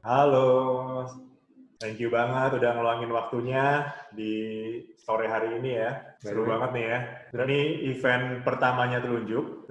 Halo, thank you banget udah ngeluangin waktunya di sore hari ini ya. Seru banget nih ya. Ini event pertamanya Telunjuk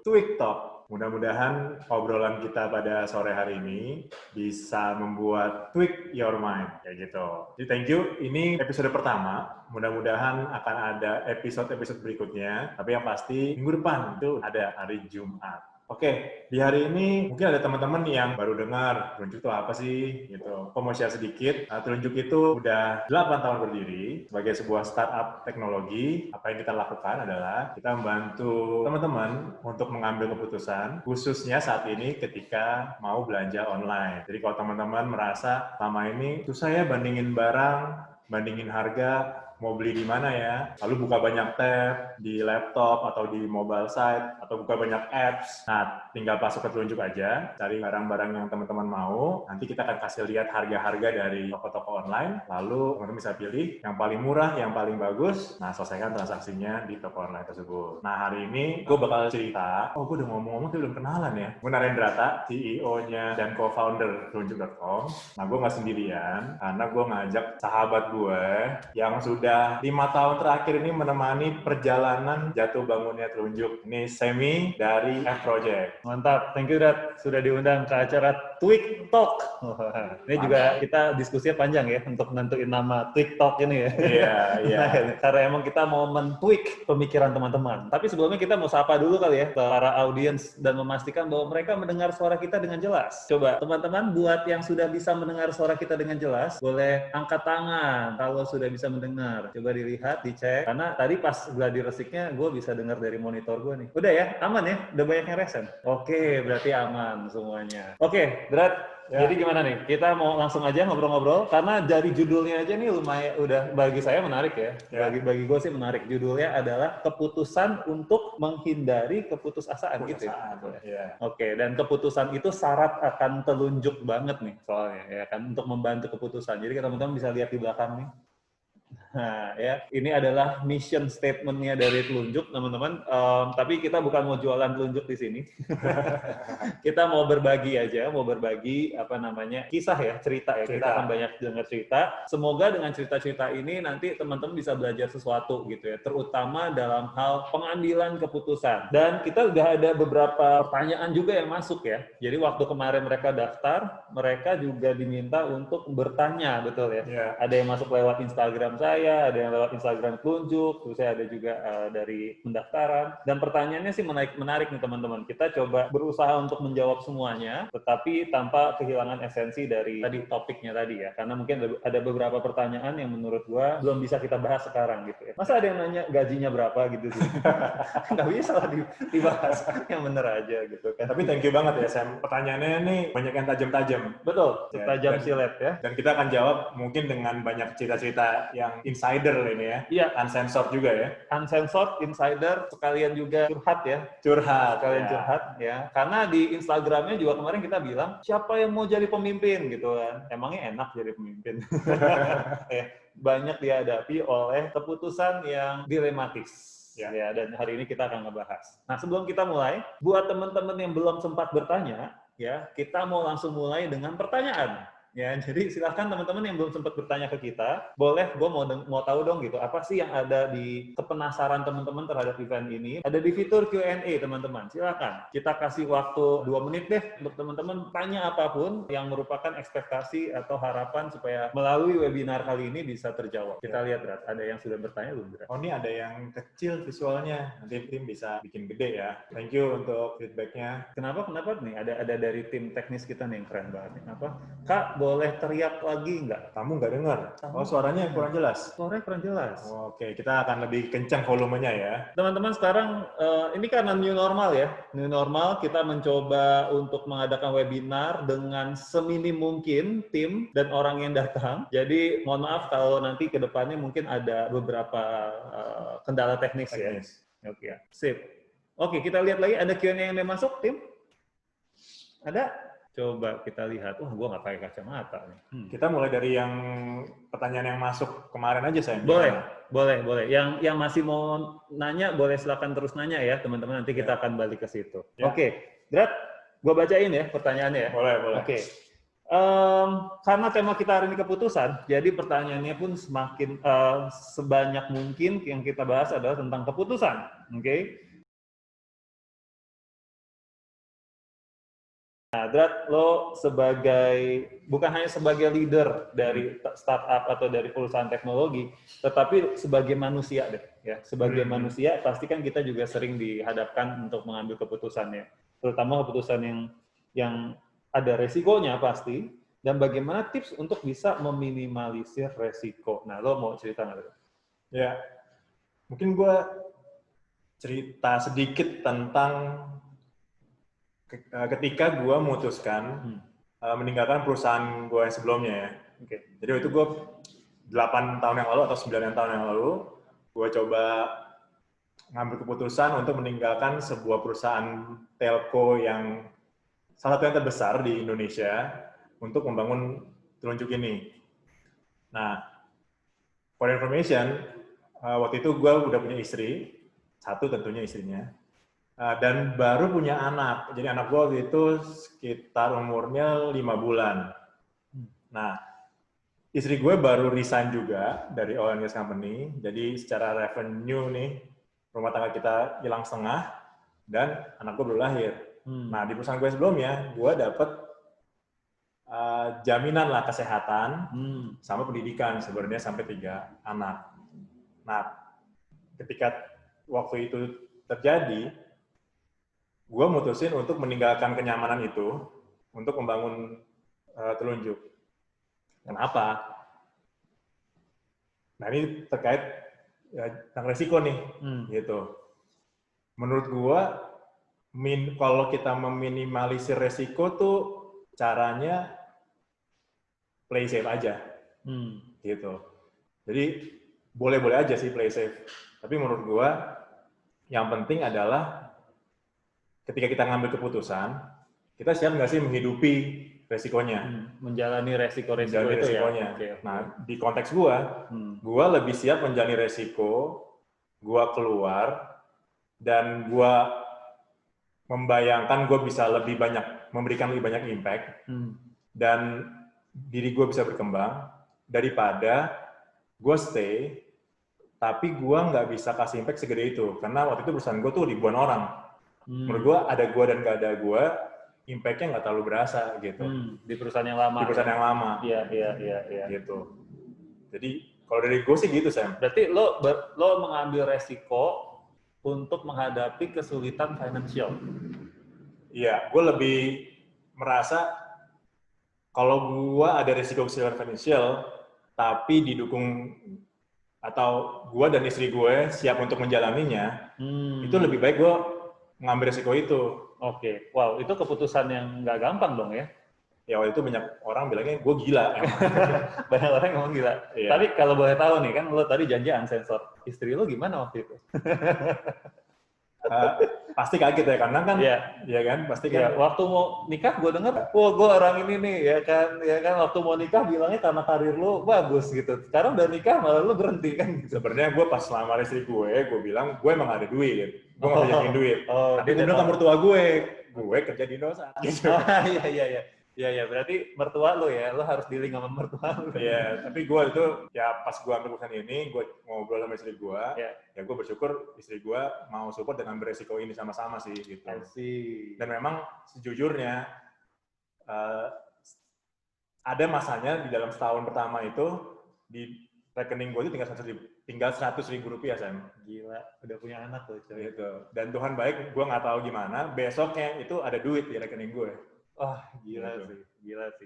Tweak Talk. Mudah-mudahan obrolan kita pada sore hari ini bisa membuat tweak your mind, kayak gitu. Jadi thank you, ini episode pertama. Mudah-mudahan akan ada episode-episode berikutnya. Tapi yang pasti minggu depan itu ada hari Jumat. Oke, di hari ini mungkin ada teman-teman yang baru dengar Telunjuk itu apa sih gitu. Aku mau share sedikit. Telunjuk itu udah 8 tahun berdiri sebagai sebuah startup teknologi. Apa yang kita lakukan adalah kita membantu teman-teman untuk mengambil keputusan, khususnya saat ini ketika mau belanja online. Jadi kalau teman-teman merasa selama ini susah ya bandingin barang, bandingin harga, mau beli di mana ya, lalu buka banyak tab di laptop atau di mobile site, atau buka banyak apps. Nah, tinggal masuk ke Telunjuk aja, cari barang-barang yang teman-teman mau, nanti kita akan kasih lihat harga-harga dari toko-toko online, lalu teman-teman bisa pilih yang paling murah, yang paling bagus, nah selesaikan transaksinya di toko online tersebut. Nah, hari ini gue bakal cerita, gue udah ngomong-ngomong tapi belum kenalan ya. Gue Narendrata, CEO-nya dan co-founder Telunjuk.com. Nah, gue nggak sendirian, karena gue ngajak sahabat gue yang sudah 5 tahun terakhir ini menemani perjalanan jatuh bangunnya Telunjuk. Ini Semi dari F-Project. Mantap, thank you Dad sudah diundang ke acara Tweak Talk. Ini juga kita diskusinya panjang ya untuk nentuin nama Tweak Talk ini ya. Iya. Karena emang kita mau men-tweak pemikiran teman-teman. Tapi sebelumnya kita mau sapa dulu kali ya ke para audiens dan memastikan bahwa mereka mendengar suara kita dengan jelas. Coba teman-teman buat yang sudah bisa mendengar suara kita dengan jelas, boleh angkat tangan kalau sudah bisa mendengar. Coba dilihat, dicek. Karena tadi pas gladi resiknya gue bisa dengar dari monitor gue nih. Udah ya, aman ya? Udah banyak yang resen? Oke, berarti aman semuanya. Oke, Drat. Ya. Jadi gimana nih? Kita mau langsung aja ngobrol-ngobrol karena dari judulnya aja nih lumayan udah bagi saya menarik ya. Bagi gue sih menarik. Judulnya adalah keputusan untuk menghindari keputusasaan gitu. Ya. Oke, dan keputusan itu syarat akan telunjuk banget nih soalnya ya kan untuk membantu keputusan. Jadi teman-teman bisa lihat di belakang nih. Nah, ya, ini adalah mission statement-nya dari Telunjuk, teman-teman. Tapi kita bukan mau jualan Telunjuk di sini. Kita mau berbagi aja, kisah ya, cerita ya. Kita akan banyak dengar cerita. Semoga dengan cerita-cerita ini nanti teman-teman bisa belajar sesuatu gitu ya, terutama dalam hal pengambilan keputusan. Dan kita udah ada beberapa pertanyaan juga yang masuk ya. Jadi waktu kemarin mereka daftar, mereka juga diminta untuk bertanya, betul ya. Ada yang masuk lewat Instagram saya, ada yang lewat Instagram Telunjuk, terus saya ada juga dari pendaftaran. Dan pertanyaannya sih menarik nih teman-teman. Kita coba berusaha untuk menjawab semuanya, tetapi tanpa kehilangan esensi dari tadi topiknya tadi ya. Karena mungkin ada beberapa pertanyaan yang menurut gua belum bisa kita bahas sekarang gitu ya. Masa ada yang nanya gajinya berapa gitu sih? Nggak bisa lah dibahas. Yang bener aja gitu kan. Tapi thank you banget ya Sam. Pertanyaannya nih banyak yang tajam-tajam. Betul, tajam silet ya. Dan kita akan jawab mungkin dengan banyak cerita-cerita yang insider ini ya. Iya. Uncensored juga ya. Uncensored, insider, sekalian juga curhat ya. Sekalian curhat ya. Karena di Instagramnya juga kemarin kita bilang, siapa yang mau jadi pemimpin gitu kan. Emangnya enak jadi pemimpin. Banyak dihadapi oleh keputusan yang dilematis. Ya, dan hari ini kita akan ngebahas. Nah, sebelum kita mulai, buat teman-teman yang belum sempat bertanya, ya, kita mau langsung mulai dengan pertanyaan. Ya, jadi silakan teman-teman yang belum sempat bertanya ke kita, boleh, gue mau tahu dong gitu, apa sih yang ada di kepenasaran teman-teman terhadap event ini? Ada di fitur Q&A teman-teman, silakan. Kita kasih waktu 2 menit deh untuk teman-teman tanya apapun yang merupakan ekspektasi atau harapan supaya melalui webinar kali ini bisa terjawab. Kita lihat, Rat, ada yang sudah bertanya belum, Rat? Oh, ini ada yang kecil visualnya, nanti tim bisa bikin gede ya. Thank you untuk feedbacknya. Kenapa nih? Ada dari tim teknis kita nih yang keren banget. Apa? Kak, boleh teriak lagi nggak? Kamu nggak dengar? Oh, suaranya kurang jelas? Suaranya kurang jelas. Oke, kita akan lebih kencang volumenya ya. Teman-teman sekarang, ini karena new normal ya. New normal, kita mencoba untuk mengadakan webinar dengan seminim mungkin tim dan orang yang datang. Jadi, mohon maaf kalau nanti ke depannya mungkin ada beberapa kendala teknis. Ya. Oke, sip. Oke, kita lihat lagi, ada Q&A yang masuk, tim? Ada? Coba kita lihat. Wah, gue nggak pakai kacamata nih. Kita mulai dari yang pertanyaan yang masuk kemarin aja, saya. Boleh. Yang masih mau nanya, boleh silakan terus nanya ya, teman-teman. Nanti kita akan balik ke situ. Oke, Drat, gue bacain ya pertanyaannya ya. Boleh. Oke. Karena tema kita hari ini keputusan, jadi pertanyaannya pun semakin sebanyak mungkin yang kita bahas adalah tentang keputusan, oke? Nah, Drat, lo bukan hanya sebagai leader dari startup atau dari perusahaan teknologi, tetapi sebagai manusia deh, ya. Sebagai manusia, pasti kan kita juga sering dihadapkan untuk mengambil keputusan ya, terutama keputusan yang ada resikonya pasti, dan bagaimana tips untuk bisa meminimalisir resiko. Nah, lo mau cerita nggak? Ya, mungkin gue cerita sedikit tentang ketika gue memutuskan meninggalkan perusahaan gue yang sebelumnya ya. Oke. Jadi itu gue 8 tahun yang lalu atau 9 tahun yang lalu, gue coba ngambil keputusan untuk meninggalkan sebuah perusahaan telco yang salah satu yang terbesar di Indonesia untuk membangun telunjuk ini. Nah, for information, waktu itu gue udah punya istri, satu tentunya istrinya, dan baru punya anak. Jadi anak gue waktu itu sekitar umurnya 5 bulan. Nah, istri gue baru resign juga dari oil and gas company, jadi secara revenue nih, rumah tangga kita hilang setengah, dan anak gue baru lahir. Nah, di perusahaan gue sebelumnya, gue dapet jaminan lah kesehatan sama pendidikan, sebenarnya sampai 3 anak. Nah, ketika waktu itu terjadi, gue mutusin untuk meninggalkan kenyamanan itu untuk membangun telunjuk. Kenapa? Nah, ini terkait tentang resiko nih, gitu. Menurut gue, kalau kita meminimalisir resiko tuh caranya play safe aja, gitu. Jadi boleh-boleh aja sih play safe. Tapi menurut gue, yang penting adalah ketika kita ngambil keputusan, kita siap nggak sih menghidupi resikonya? Menjalani resiko-resiko itu resikonya. Ya? Nah, di konteks gue lebih siap menjalani resiko, gue keluar, dan gue membayangkan gue bisa memberikan lebih banyak impact, dan diri gue bisa berkembang, daripada gue stay, tapi gue nggak bisa kasih impact segede itu. Karena waktu itu perusahaan gue tuh ribuan orang. Menurut gue, ada gue dan nggak ada gue, impact-nya nggak terlalu berasa gitu. Di perusahaan yang lama. Di perusahaan yang lama. Iya. Gitu. Jadi kalau dari gue sih gitu, Sam. Berarti lo mengambil resiko untuk menghadapi kesulitan financial. Iya, gue lebih merasa kalau gue ada resiko kesulitan financial, tapi didukung atau gue dan istri gue siap untuk menjalaninya, itu lebih baik gue ngambil resiko itu. Oke. Wow, itu keputusan yang nggak gampang dong ya? Ya waktu itu banyak orang bilangnya gue gila. Banyak orang ngomong gila. Iya. Tapi kalau boleh tahu nih, kan lo tadi janji unsensor. Istri lo gimana waktu itu? Pasti kaget ya, karena kan, ya kan, pasti kan. Ya, waktu mau nikah gue denger, gue orang ini nih, ya kan, waktu mau nikah bilangnya karena karir lo bagus gitu. Sekarang udah nikah malah lo berhenti kan? Gitu. Sebenarnya gue pas lamar istri gue bilang gue emang ada duit, gue nggak punya duit. Tapi gue bilang ke mertua gue kerja di Indosat. Gitu. Iya, berarti mertua lo ya, lo harus dealing sama mertua lo. Iya, tapi gue itu, ya pas gue ambil keputusan ini, gue ngobrol sama istri gue, ya gue bersyukur istri gue mau support dan ambil resiko ini sama-sama sih, gitu. Dan memang sejujurnya, ada masanya di dalam setahun pertama itu, di rekening gue itu tinggal 100.000 rupiah, Sam. Gila, udah punya anak tuh. Gitu. Dan Tuhan baik, gue nggak tahu gimana, besoknya itu ada duit di rekening gue. Wah, gila sih.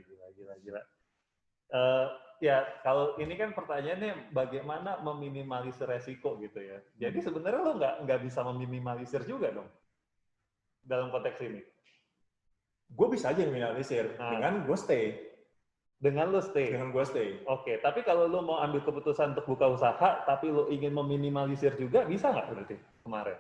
Ya, kalau ini kan pertanyaannya bagaimana meminimalisir resiko gitu ya. Jadi sebenarnya lo nggak bisa meminimalisir juga dong dalam konteks ini. Gue bisa aja meminimalisir dengan gue stay. Dengan gue stay. Oke, tapi kalau lo mau ambil keputusan untuk buka usaha, tapi lo ingin meminimalisir juga, bisa nggak berarti kemarin?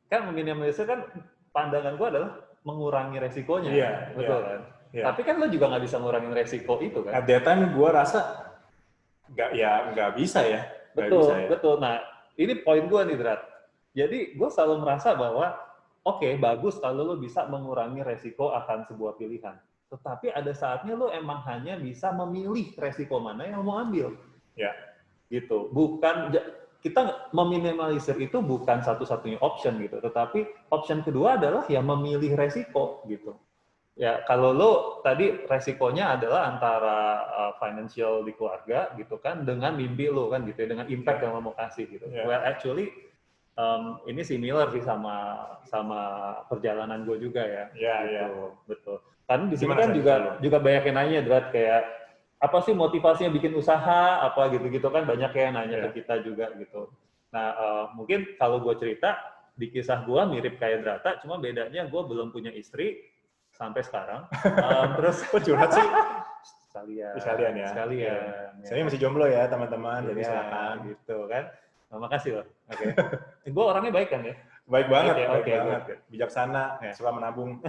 Kan meminimalisir kan pandangan gue adalah mengurangi resikonya, betul kan? Yeah. Tapi kan lo juga nggak bisa ngurangin resiko itu kan? At that time gue rasa nggak bisa ya. Betul. Nah, ini poin gue nih, Drat. Jadi gue selalu merasa bahwa oke, bagus kalau lo bisa mengurangi resiko akan sebuah pilihan. Tetapi ada saatnya lo emang hanya bisa memilih resiko mana yang mau ambil. Ya. Gitu. Bukan kita meminimalisir itu bukan satu-satunya option gitu, tetapi option kedua adalah ya memilih resiko gitu. Ya kalau lo tadi resikonya adalah antara financial di keluarga gitu kan dengan mimpi lo kan gitu ya, dengan impact yang lo mau kasih gitu. Well actually ini similar sih sama perjalanan gue juga ya. Gitu. Betul. Kan di sini kan juga banyak yang nanya, Drat, kayak apa sih motivasinya bikin usaha, apa gitu-gitu kan banyak yang nanya ke kita juga gitu. Nah mungkin kalau gue cerita di kisah gue mirip kayak Drata, cuma bedanya gue belum punya istri sampai sekarang. Terus kok curhat sih? Sekalian ya. Saya masih jomblo ya teman-teman, jadi silakan. Gitu kan. Nah, makasih loh. Oke. Gue orangnya baik kan ya? Baik banget, baik banget. Bijaksana, suka menabung.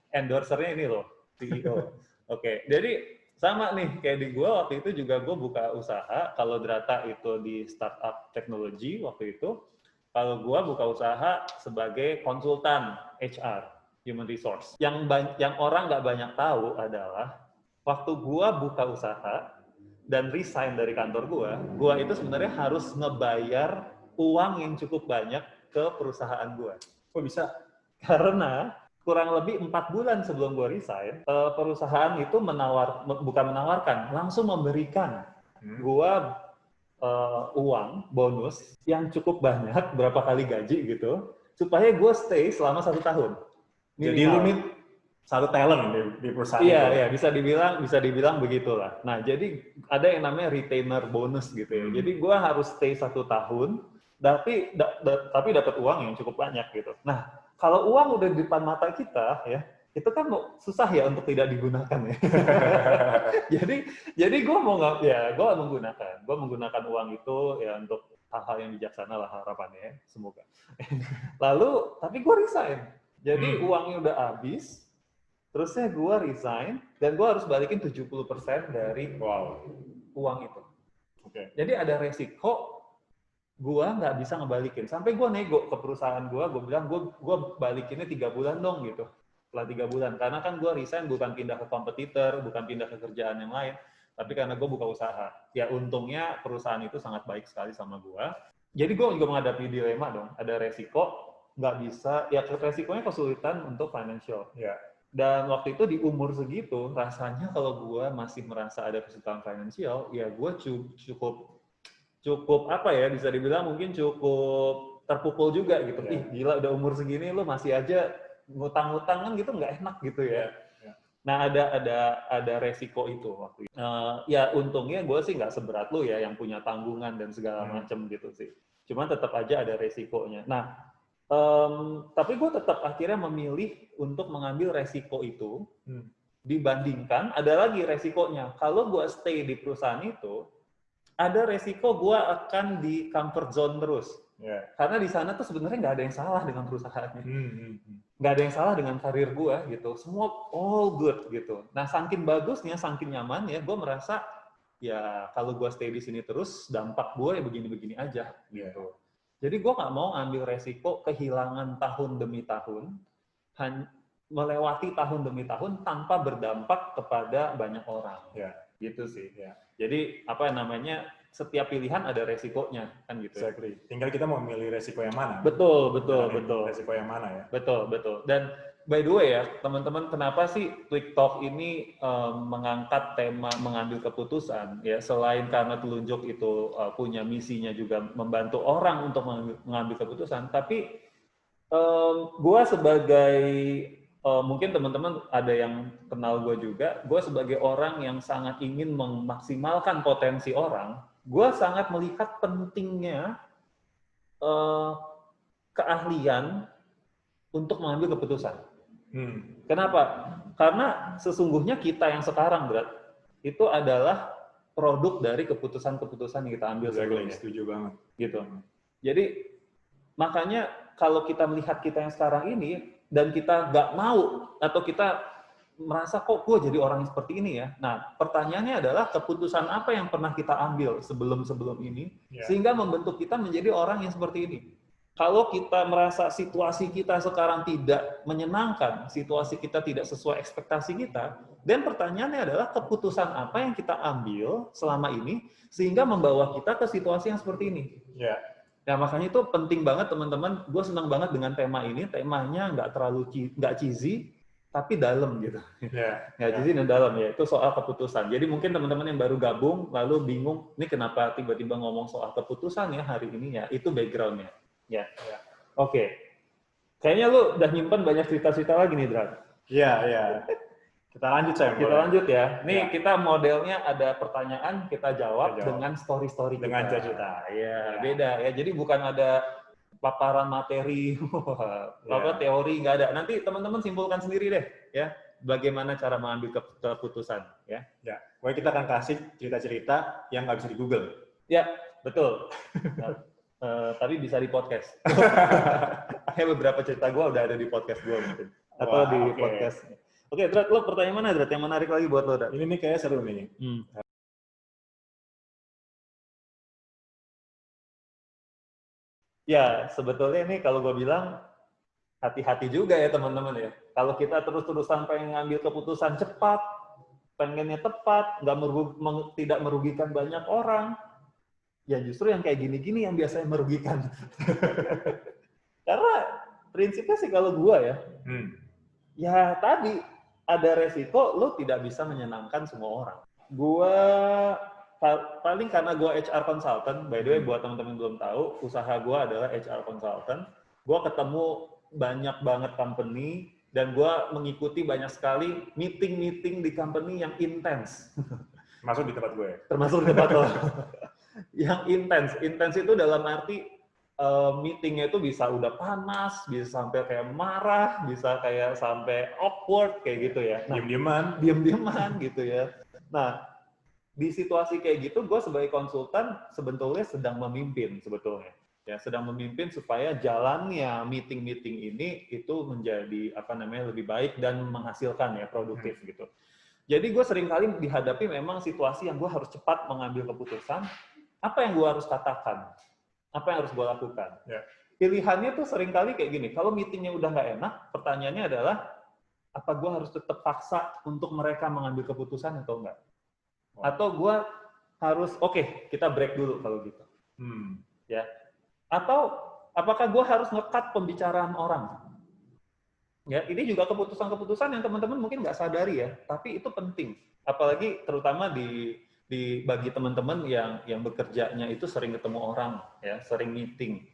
Endorsernya ini loh, CEO. Oke, jadi sama nih kayak di gue waktu itu juga gue buka usaha. Kalau Drata itu di startup teknologi waktu itu, kalau gue buka usaha sebagai konsultan HR, human resource. Yang orang nggak banyak tahu adalah waktu gue buka usaha dan resign dari kantor gue itu sebenarnya harus ngebayar uang yang cukup banyak ke perusahaan gue. Kok bisa? Karena kurang lebih 4 bulan sebelum gue resign, perusahaan itu bukan menawarkan, langsung memberikan gue uang bonus yang cukup banyak, berapa kali gaji gitu, supaya gue stay selama 1 tahun. Minimal. Jadi lu nih satu talent di perusahaan itu. Iya, bisa dibilang begitulah. Nah, jadi ada yang namanya retainer bonus gitu ya. Jadi gue harus stay 1 tahun, tapi dapat uang yang cukup banyak gitu. Nah, kalau uang udah di depan mata kita ya, itu kan susah ya untuk tidak digunakan ya. jadi gue menggunakan uang itu ya untuk hal-hal yang bijaksana lah harapannya, semoga. Lalu, tapi gue resign. Jadi uangnya udah habis, terusnya gue resign, dan gue harus balikin 70% dari uang itu. Jadi ada resiko gue nggak bisa ngebalikin. Sampai gue nego ke perusahaan gue bilang, gue balikinnya 3 bulan dong gitu. Setelah 3 bulan. Karena kan gue resign bukan pindah ke kompetitor, bukan pindah ke kerjaan yang lain, tapi karena gue buka usaha. Ya untungnya perusahaan itu sangat baik sekali sama gue. Jadi gue juga menghadapi dilema dong. Ada resiko, nggak bisa, ya resikonya kesulitan untuk financial. Dan waktu itu di umur segitu, rasanya kalau gue masih merasa ada kesulitan finansial, ya gue cukup apa ya, bisa dibilang mungkin cukup terpukul juga gitu. Ih gila udah umur segini lu masih aja ngutang-ngutang kan gitu, nggak enak gitu ya. Nah ada resiko itu waktu itu. Ya untungnya gue sih nggak seberat lu ya yang punya tanggungan dan segala macam gitu sih. Cuman tetap aja ada resikonya. Nah tapi gue tetap akhirnya memilih untuk mengambil resiko itu dibandingkan ada lagi resikonya. Kalau gue stay di perusahaan itu, ada resiko gue akan di comfort zone terus. Karena di sana tuh sebenarnya nggak ada yang salah dengan perusahaannya. Nggak ada yang salah dengan karir gue gitu. Semua all good gitu. Nah, saking bagusnya, saking nyaman ya, gue merasa ya kalau gue stay di sini terus, dampak gue ya begini-begini aja gitu. Jadi gue nggak mau ambil resiko kehilangan tahun demi tahun, melewati tahun demi tahun tanpa berdampak kepada banyak orang. Gitu sih. Jadi apa namanya, setiap pilihan ada resikonya kan gitu. Exactly. Tinggal kita mau milih resiko yang mana. Betul. Resiko yang mana ya. Betul. Dan by the way ya, teman-teman, kenapa sih Tweak Talk ini mengangkat tema mengambil keputusan ya, selain karena Telunjuk itu punya misinya juga membantu orang untuk mengambil keputusan, tapi gue sebagai mungkin teman-teman ada yang kenal gue juga, gue sebagai orang yang sangat ingin memaksimalkan potensi orang, gue sangat melihat pentingnya keahlian untuk mengambil keputusan. Kenapa? Karena sesungguhnya kita yang sekarang, Brat, itu adalah produk dari keputusan-keputusan yang kita ambil sebelumnya. Setuju banget. Gitu. Jadi makanya kalau kita melihat kita yang sekarang ini dan kita nggak mau atau kita merasa kok gue jadi orang yang seperti ini ya. Nah, pertanyaannya adalah keputusan apa yang pernah kita ambil sebelum ini sehingga membentuk kita menjadi orang yang seperti ini. Kalau kita merasa situasi kita sekarang tidak menyenangkan, situasi kita tidak sesuai ekspektasi kita, dan pertanyaannya adalah keputusan apa yang kita ambil selama ini sehingga membawa kita ke situasi yang seperti ini. Ya. Nah, makanya itu penting banget teman-teman. Gue senang banget dengan tema ini. Temanya nggak terlalu nggak cheesy, tapi dalam gitu. Nggak cheesy dan dalam ya. Itu soal keputusan. Jadi mungkin teman-teman yang baru gabung lalu bingung, ini kenapa tiba-tiba ngomong soal keputusan ya hari ini ya. Itu background-nya. Ya. Oke. Kayaknya lu udah nyimpen banyak cerita-cerita lagi nih, Dran. Iya. Kita lanjut, Sam. Kita lanjut ya. Nih kita modelnya ada pertanyaan, kita jawab dengan story-story kita. Dengan cerita. Iya, beda ya. Jadi bukan ada paparan materi, teori, nggak ada. Nanti teman-teman simpulkan sendiri deh, ya. Bagaimana cara mengambil keputusan, ya. Ya. Pokoknya kita akan kasih cerita-cerita yang nggak bisa di Google. Ya, betul. Tapi bisa di podcast. Kayak beberapa cerita gue udah ada di podcast gue mungkin. Atau di podcast. Oke, Drat, lo pertanyaan mana, Drat? Yang menarik lagi buat lo, Drat? Ini nih kayaknya seru nih. Ya, sebetulnya ini kalau gue bilang, hati-hati juga ya teman-teman ya. Kalau kita terus-terusan pengen ngambil keputusan cepat, pengennya tepat, tidak merugikan banyak orang, ya justru yang kayak gini-gini yang biasanya merugikan. Karena prinsipnya sih kalau gue ya, ya tadi ada resiko lo tidak bisa menyenangkan semua orang. Gue paling karena gue HR consultant, by the way buat teman-teman belum tahu, usaha gue adalah HR consultant. Gue ketemu banyak banget company dan gue mengikuti banyak sekali meeting-meeting di company yang intens. Masuk di tempat gue. Termasuk di tempat lo. Yang intens. Intens itu dalam arti meetingnya itu bisa udah panas, bisa sampai kayak marah, bisa kayak sampai awkward kayak gitu ya. Nah, diam-diaman gitu ya. Nah, di situasi kayak gitu, gue sebagai konsultan sebetulnya sedang memimpin sebetulnya. Ya, sedang memimpin supaya jalannya meeting-meeting ini itu menjadi lebih baik dan menghasilkan ya, produktif gitu. Jadi gue seringkali dihadapi memang situasi yang gue harus cepat mengambil keputusan. Apa yang gue harus katakan? Apa yang harus gue lakukan? Ya. Pilihannya tuh seringkali kayak gini. Kalau meetingnya udah nggak enak, pertanyaannya adalah, apa gue harus tetap paksa untuk mereka mengambil keputusan atau enggak? Atau gue harus, kita break dulu kalau gitu. Ya. Atau apakah gue harus nge-cut pembicaraan orang? Ya, ini juga keputusan-keputusan yang teman-teman mungkin nggak sadari ya, tapi itu penting. Apalagi terutama bagi teman-teman yang bekerjanya itu sering ketemu orang, ya, sering meeting.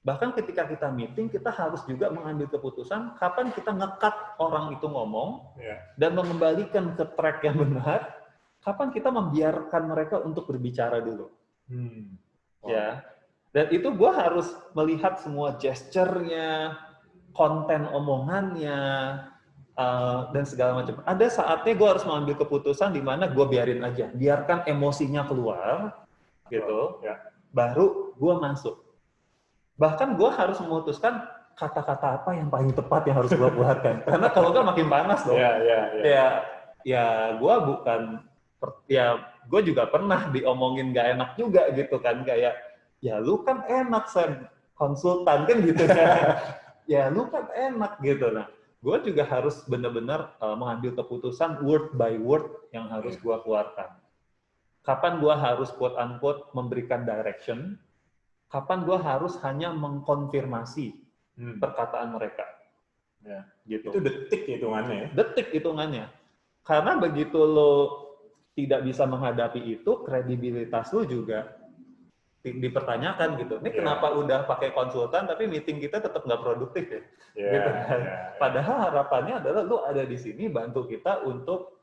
Bahkan ketika kita meeting, kita harus juga mengambil keputusan kapan kita nge-cut orang itu ngomong dan mengembalikan ke track yang benar, kapan kita membiarkan mereka untuk berbicara dulu. Ya, dan itu gue harus melihat semua gesture-nya, konten omongannya, dan segala macam. Ada saatnya gue harus mengambil keputusan di mana gue biarin aja, biarkan emosinya keluar, gitu. Baru gue masuk. Bahkan gue harus memutuskan kata-kata apa yang paling tepat yang harus gue keluarkan. Karena kalau nggak makin panas dong. Ya gue gue juga pernah diomongin nggak enak juga gitu kan, kayak ya lu kan enak Sam, konsultan kan gitu kan. Ya lu kan enak gitu. Nah, gue juga harus benar-benar mengambil keputusan word by word yang harus gue keluarkan. Kapan gue harus quote-unquote memberikan direction, kapan gue harus hanya mengkonfirmasi perkataan mereka. Ya, gitu. Itu detik hitungannya ya? Detik hitungannya. Karena begitu lo tidak bisa menghadapi itu, kredibilitas lo juga dipertanyakan gitu. Ini kenapa udah pakai konsultan tapi meeting kita tetap nggak produktif ya? Gitu kan. Padahal harapannya adalah lu ada di sini bantu kita untuk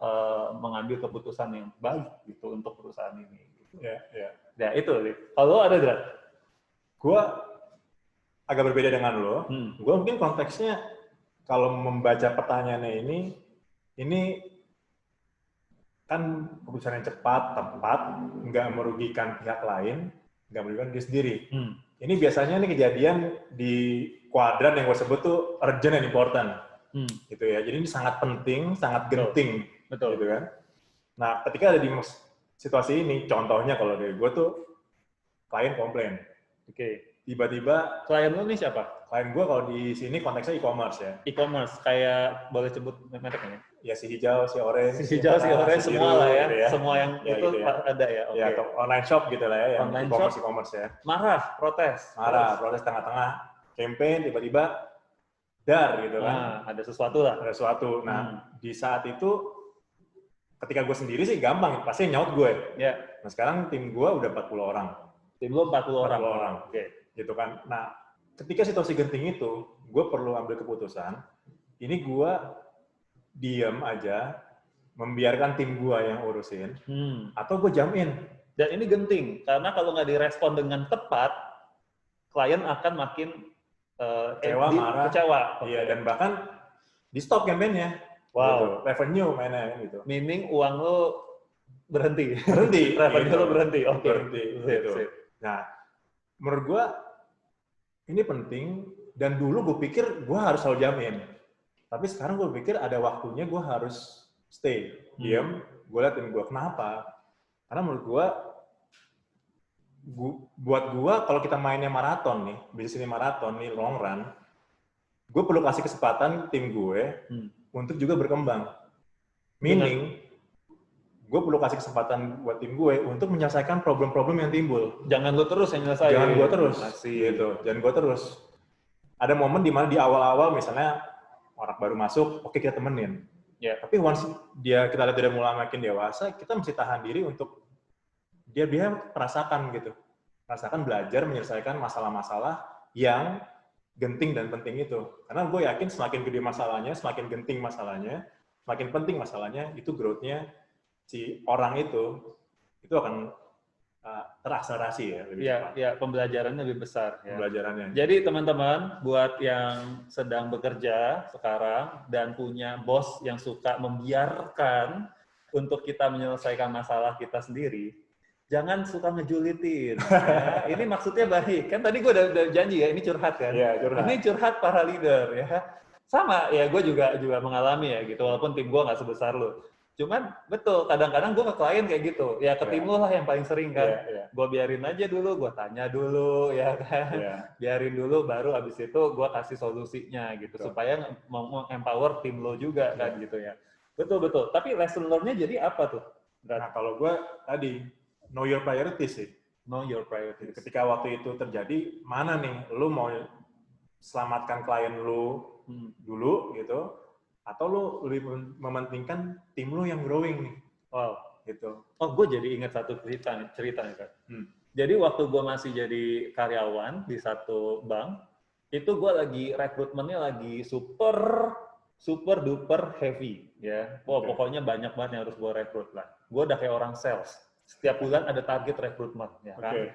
mengambil keputusan yang baik gitu untuk perusahaan ini. Gitu. Ya itu. Kalau ada Drat? Gue agak berbeda dengan lo. Gue mungkin konteksnya kalau membaca pertanyaannya ini kan keputusan yang cepat, tepat, nggak merugikan pihak lain, nggak merugikan diri sendiri. Ini biasanya nih kejadian di kuadran yang gue sebut tuh urgent and important, gitu ya. Jadi ini sangat penting, sangat genting, betul. Gitu kan. Nah, ketika ada di situasi ini, contohnya kalau dari gue tuh klien komplain, tiba-tiba Klien lu nih siapa? klien gue kalau di sini konteksnya e-commerce ya. E-commerce, kayak boleh sebut mereknya? Ya si hijau, si orange, Si hijau, si orange, si semua biru, lah ya. gitu ya. Semua yang Ya, itu gitu ya. ada ya, oke. Ya, atau online shop gitu lah ya, yang Online e-commerce ya. Marah, protes. Protes tengah-tengah campaign, tiba-tiba dar gitu kan. Nah, ada sesuatu lah. Ada sesuatu. Nah, di saat itu, ketika gue sendiri sih gampang, pasti nyaut gue. Ya. Nah, sekarang tim gue udah 40 orang. Tim lu 40 orang. 40 orang. Oke. Gitu kan. Nah, ketika situasi genting itu, gue perlu ambil keputusan, ini gue diam aja, membiarkan tim gue yang urusin, atau gue jamin. Dan ini genting, karena kalau nggak direspon dengan tepat, klien akan makin marah. Kecewa. Iya, dan bahkan di stop campaign-nya. Wow. Gitu. Revenue mainnya gitu. Meaning uang lo berhenti. Revenue gitu. lo berhenti. Oke. Berhenti. Gitu. Sip. Nah, menurut gue ini penting, dan dulu gue pikir gue harus selalu jamin. Tapi sekarang gue pikir ada waktunya gue harus stay, diam, gue liatin gue kenapa. Karena menurut gue, buat gue kalau kita mainnya maraton nih, bisnis ini maraton nih, long run, gue perlu kasih kesempatan tim gue untuk juga berkembang. Meaning, gue perlu kasih kesempatan buat tim gue untuk menyelesaikan problem-problem yang timbul. Jangan lo terus yang nyelesain. Jangan gue terus. Gitu. Jangan gue terus. Ada momen di mana di awal-awal misalnya orang baru masuk, oke kita temenin. Ya. Tapi once kita lihat dia mulai makin dewasa, kita mesti tahan diri untuk dia merasakan gitu. Merasakan belajar menyelesaikan masalah-masalah yang genting dan penting itu. Karena gue yakin semakin gede masalahnya, semakin genting masalahnya, semakin penting masalahnya, itu growth-nya si orang itu akan terakselerasi ya. Iya, pembelajarannya lebih besar. Ya. Pembelajarannya. Jadi teman-teman, buat yang sedang bekerja sekarang dan punya bos yang suka membiarkan untuk kita menyelesaikan masalah kita sendiri, jangan suka ngejulitin. Ya. Ini maksudnya baik. Kan tadi gue udah janji ya, ini curhat kan? Iya, curhat. Ini curhat para leader ya. Sama ya, gue juga mengalami ya gitu, walaupun tim gue nggak sebesar lo. Cuman betul, kadang-kadang gue ke klien kayak gitu. Ya ke tim lo lah yang paling sering kan. Gue biarin aja dulu, gue tanya dulu ya kan. Biarin dulu, baru abis itu gue kasih solusinya gitu. Supaya empower tim lo juga kan gitu ya. Betul. Tapi lesson learn-nya jadi apa tuh? Nah kalau gue tadi, know your priorities sih. Know your priorities. Ketika waktu itu terjadi, mana nih lu mau selamatkan klien lu dulu gitu, atau lu lebih mementingkan tim lu yang growing nih. Wow. Gitu. Oh, gue jadi ingat satu cerita nih, Kak. Jadi waktu gue masih jadi karyawan di satu bank, itu gue lagi rekrutmennya lagi super duper heavy ya. Pokoknya banyak banget yang harus gue rekrut lah. Gue udah kayak orang sales. Setiap bulan ada target rekrutmen ya kan.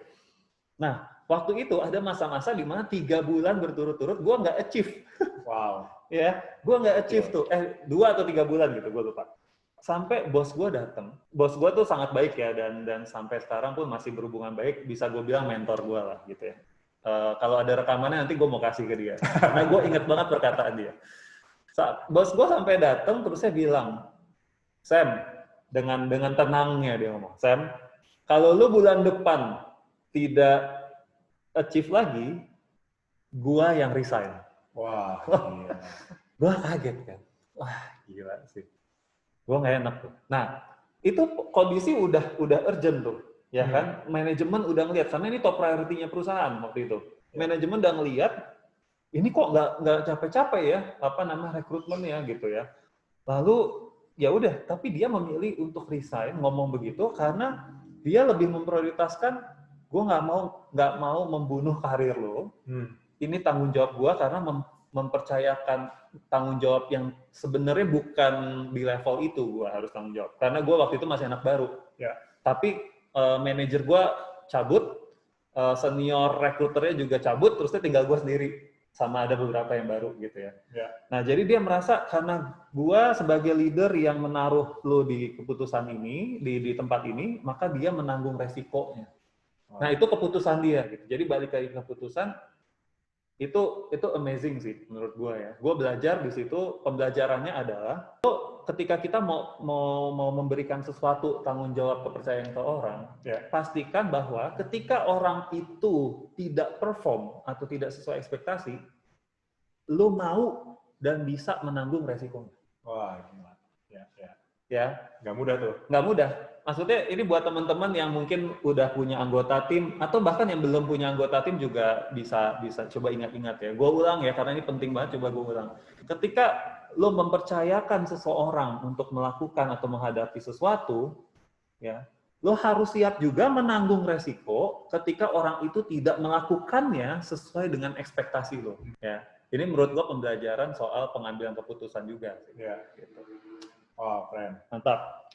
Nah, waktu itu ada masa-masa di mana 3 bulan berturut-turut gue nggak achieve. Wow. Ya, gue nggak achieve tuh. 2 atau 3 bulan gitu, gue lupa. Sampai bos gue datang. Bos gue tuh sangat baik ya, dan sampai sekarang pun masih berhubungan baik. Bisa gue bilang mentor gue lah gitu ya. Kalau ada rekamannya nanti gue mau kasih ke dia. Karena gue inget banget perkataan dia. Bos gue sampai datang terus saya bilang, Sam, dengan tenangnya dia ngomong, Sam, kalau lu bulan depan tidak achieve lagi, gue yang resign. Wah, iya. Gue kaget kan. Wah, gila sih. Gue nggak enak tuh. Nah, itu kondisi udah urgent tuh, ya kan? Manajemen udah ngeliat, karena ini top priority-nya perusahaan waktu itu. Manajemen udah ngeliat, ini kok nggak capek-capek ya, rekrutmen ya gitu ya. Lalu ya udah, tapi dia memilih untuk resign, ngomong begitu karena dia lebih memprioritaskan, gue nggak mau membunuh karir lo. Ini tanggung jawab gue karena mempercayakan tanggung jawab yang sebenarnya bukan di level itu gue harus tanggung jawab. Karena gue waktu itu masih anak baru. Ya. Tapi manajer gue cabut, senior rekruternya juga cabut, terus dia tinggal gue sendiri. Sama ada beberapa yang baru gitu ya. Nah jadi dia merasa karena gue sebagai leader yang menaruh lo di keputusan ini, di tempat ini, maka dia menanggung resikonya. Nah itu keputusan dia gitu. Jadi balik lagi ke keputusan, Itu amazing sih menurut gue ya. Gue belajar di situ, pembelajarannya adalah ketika kita mau memberikan sesuatu tanggung jawab kepercayaan ke orang, pastikan bahwa ketika orang itu tidak perform atau tidak sesuai ekspektasi, lo mau dan bisa menanggung resikonya. Wah, gimana? Ya. Ya. Nggak mudah tuh. Nggak mudah. Maksudnya ini buat teman-teman yang mungkin udah punya anggota tim atau bahkan yang belum punya anggota tim juga bisa coba ingat-ingat ya. Gue ulang ya karena ini penting banget, coba gue ulang. Ketika lo mempercayakan seseorang untuk melakukan atau menghadapi sesuatu, ya, lo harus siap juga menanggung resiko ketika orang itu tidak melakukannya sesuai dengan ekspektasi lo. Ya, ini menurut gue pembelajaran soal pengambilan keputusan juga. Ya, gitu. Oh, keren. Mantap.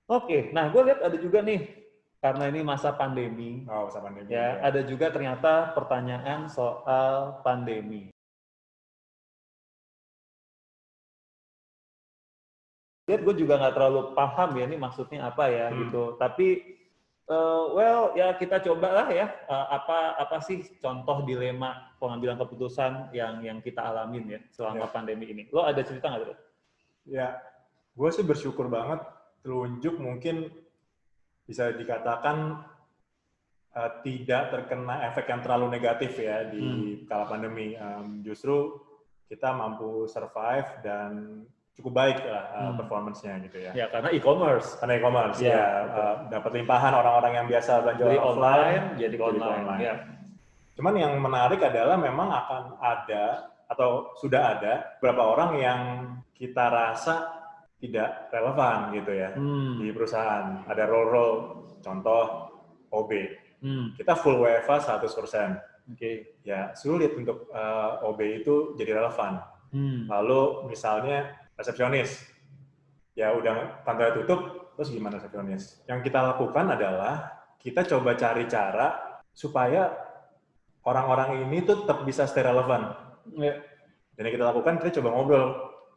Oke, nah gue lihat ada juga nih, karena ini masa pandemi. Oh, masa pandemi. Ya, ada juga ternyata pertanyaan soal pandemi. Lihat gue juga nggak terlalu paham ya, ini maksudnya apa ya gitu. Tapi, ya kita cobalah ya, apa sih contoh dilema pengambilan keputusan yang kita alamin ya selama pandemi ini. Lo ada cerita nggak tuh? Ya, gue sih bersyukur banget. Telunjuk mungkin bisa dikatakan tidak terkena efek yang terlalu negatif ya di kala pandemi. Justru kita mampu survive dan cukup baik lah performance-nya gitu ya. Ya, karena e-commerce. Karena e-commerce ya, dapat limpahan orang-orang yang biasa belanja offline jadi online. Ya. Cuman yang menarik adalah memang akan ada atau sudah ada beberapa orang yang kita rasa tidak relevan gitu ya di perusahaan. Ada role-role, contoh OB. Kita full WFA 100%. Okay. Ya, sulit untuk OB itu jadi relevan. Lalu misalnya resepsionis. Ya udah kantornya tutup, terus gimana resepsionis? Yang kita lakukan adalah kita coba cari cara supaya orang-orang ini tuh tetap bisa stay relevan. Dan yang kita lakukan, kita coba ngobrol.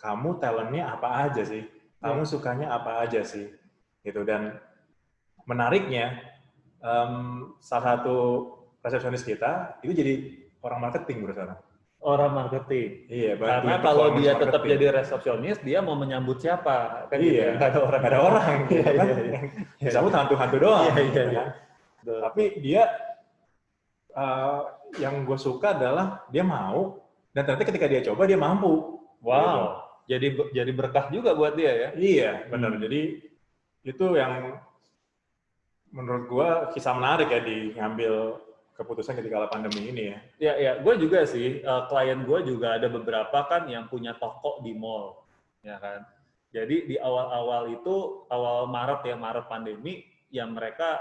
Kamu talentnya apa aja sih? Kamu sukanya apa aja sih? Gitu. Dan menariknya, salah satu resepsionis kita itu jadi orang marketing berusaha. Orang marketing. Iya, karena kalau dia tetap jadi resepsionis, dia mau menyambut siapa? Kan iya, nggak ada orang. Nggak ada orang. Gitu, kan? Disambut hantu-hantu doang. Iya. Tapi dia, yang gue suka adalah dia mau, dan ternyata ketika dia coba, dia mampu. Wow. Gitu. Jadi berkah juga buat dia ya? Iya, benar. Jadi itu yang menurut gue kisah menarik ya di ngambil keputusan ketika pandemi ini ya. Ya, gue juga sih, klien gue juga ada beberapa kan yang punya toko di mall, ya kan. Jadi di awal-awal itu, awal Maret pandemi, ya mereka,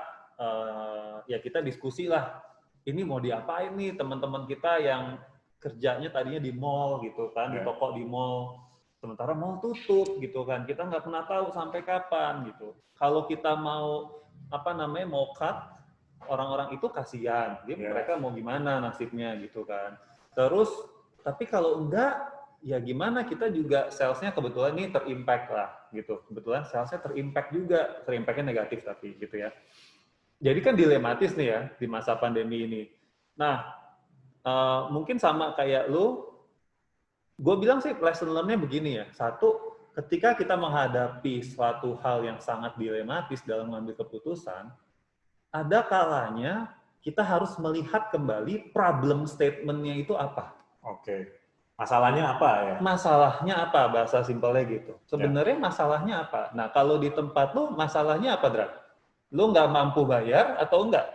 ya kita diskusi lah, ini mau diapain nih teman-teman kita yang kerjanya tadinya di mall gitu kan, di toko di mall. Sementara mall tutup gitu kan, kita nggak pernah tahu sampai kapan gitu. Kalau kita mau cut, orang-orang itu kasihan, mereka mau gimana nasibnya gitu kan. Terus, tapi kalau enggak, ya gimana kita juga salesnya kebetulan ini terimpact lah gitu. Kebetulan salesnya terimpact juga, terimpactnya negatif tapi gitu ya. Jadi kan dilematis nih ya di masa pandemi ini. Nah, mungkin sama kayak lu. Gue bilang sih lesson learn-nya begini ya. Satu, ketika kita menghadapi suatu hal yang sangat dilematis dalam mengambil keputusan, ada kalanya kita harus melihat kembali problem statement-nya itu apa. Oke. Masalahnya apa ya? Masalahnya apa, bahasa simpelnya gitu. Sebenarnya masalahnya apa? Nah, kalau di tempat lu, masalahnya apa, Dra? Lu nggak mampu bayar atau enggak?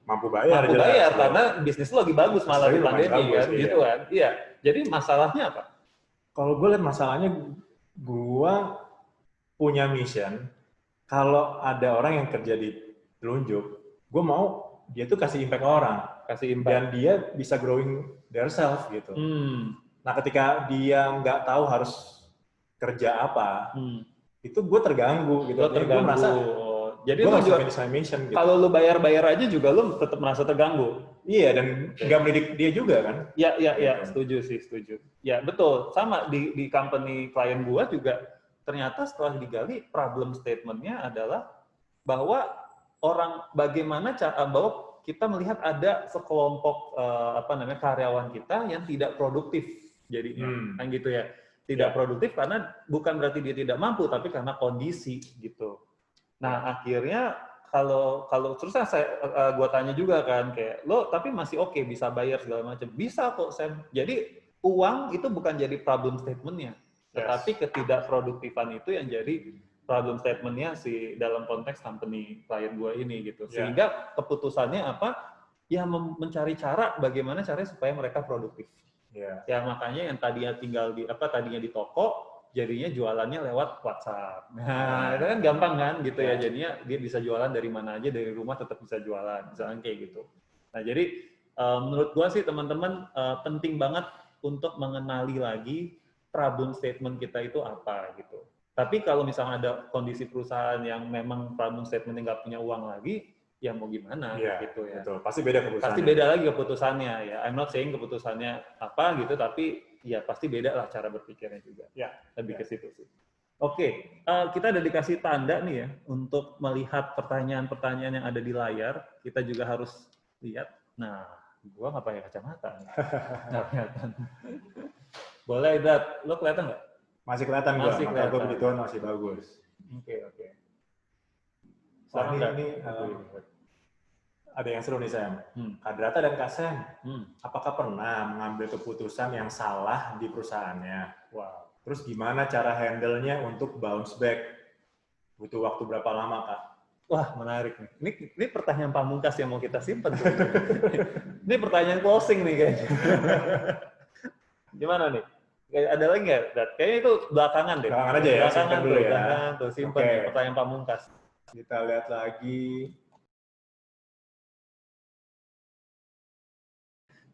Mampu bayar. Mampu bayar, karena bisnis lu lagi bagus malah di pandemi kan, gitu kan. Iya. Jadi masalahnya apa? Kalau gue lihat masalahnya, gue punya mission. Kalau ada orang yang kerja di Telunjuk, gue mau dia tuh kasih impact ke orang. Kasih impact. Dan dia bisa growing their self gitu. Nah ketika dia nggak tahu harus kerja apa, itu gue terganggu gitu. Gue merasa, jadi gue lu juga, mission, gitu. Kalau lu bayar aja juga lu tetap merasa terganggu. Iya, dan nggak mendidik dia juga kan? Iya, setuju. Ya betul, sama di company klien gua juga ternyata setelah digali problem statement-nya adalah bahwa bahwa kita melihat ada sekelompok karyawan kita yang tidak produktif jadinya, kan gitu ya. Tidak produktif karena bukan berarti dia tidak mampu, tapi karena kondisi gitu. Nah akhirnya kalau terus gue tanya juga kan kayak lo tapi masih oke bisa bayar segala macam, bisa kok Sam. Jadi uang itu bukan jadi problem statement-nya, tetapi ketidakproduktifan itu yang jadi problem statement-nya si dalam konteks company klien gue ini gitu. Sehingga keputusannya apa? Ya mencari cara bagaimana caranya supaya mereka produktif. Ya makanya yang tadinya di toko jadinya jualannya lewat WhatsApp. Nah, itu kan gampang kan gitu ya. Jadinya dia bisa jualan dari mana aja, dari rumah tetap bisa jualan, misalnya kayak gitu. Nah, jadi menurut gue sih teman-teman penting banget untuk mengenali lagi problem statement kita itu apa gitu. Tapi kalau misalnya ada kondisi perusahaan yang memang problem statement-nya nggak punya uang lagi, ya mau gimana gitu ya. Betul. Pasti beda keputusannya. Pasti beda lagi keputusannya ya. I'm not saying keputusannya apa gitu, tapi ya pasti beda lah cara berpikirnya juga. Lebih ke situ sih. Oke, kita udah dikasih tanda nih ya untuk melihat pertanyaan-pertanyaan yang ada di layar. Kita juga harus lihat. Nah, gua nggak pakai kacamata. Nggak kelihatan. Boleh, Dad. Lo kelihatan nggak? Masih kelihatan gue, mata gue begituan masih bagus. Oke. Wah, ini ada yang seru nih, Sam. Kadrata dan Kak Sam, apakah pernah mengambil keputusan yang salah di perusahaannya? Wow. Terus gimana cara handle-nya untuk bounce back? Butuh waktu berapa lama, Kak? Wah, menarik nih. Ini pertanyaan pamungkas yang mau kita simpan. Ini pertanyaan closing nih kayaknya. Gimana nih? Ada lagi nggak? Kayaknya itu belakangan deh. Belakangan aja ya, simpan dulu ya. Belakangan tuh, simpan nih, pertanyaan pamungkas. Kita lihat lagi.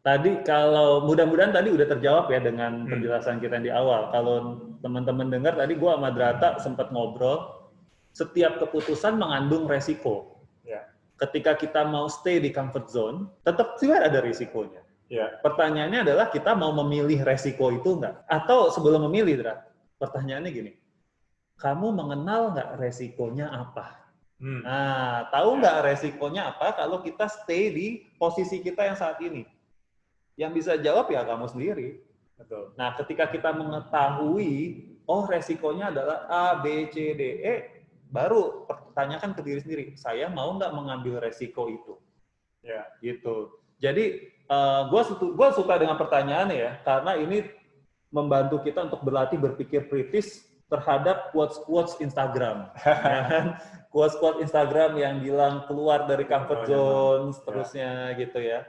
Tadi kalau mudah-mudahan tadi udah terjawab ya dengan penjelasan kita di awal. Kalau teman-teman dengar tadi gua sama Drata sempat ngobrol, setiap keputusan mengandung resiko. Ketika kita mau stay di comfort zone, tetap juga ada risikonya. Pertanyaannya adalah kita mau memilih resiko itu nggak? Atau sebelum memilih, Dra, pertanyaannya gini, kamu mengenal nggak resikonya apa? Nah, tahu nggak resikonya apa kalau kita stay di posisi kita yang saat ini? Yang bisa jawab ya kamu sendiri. Betul. Nah, ketika kita mengetahui, oh resikonya adalah A, B, C, D, E, baru pertanyakan ke diri sendiri, saya mau nggak mengambil resiko itu? Gitu. Jadi, gue suka dengan pertanyaannya ya, karena ini membantu kita untuk berlatih berpikir kritis terhadap quotes-quotes Instagram. Quotes-quotes Instagram yang bilang keluar dari comfort zone, seterusnya gitu ya.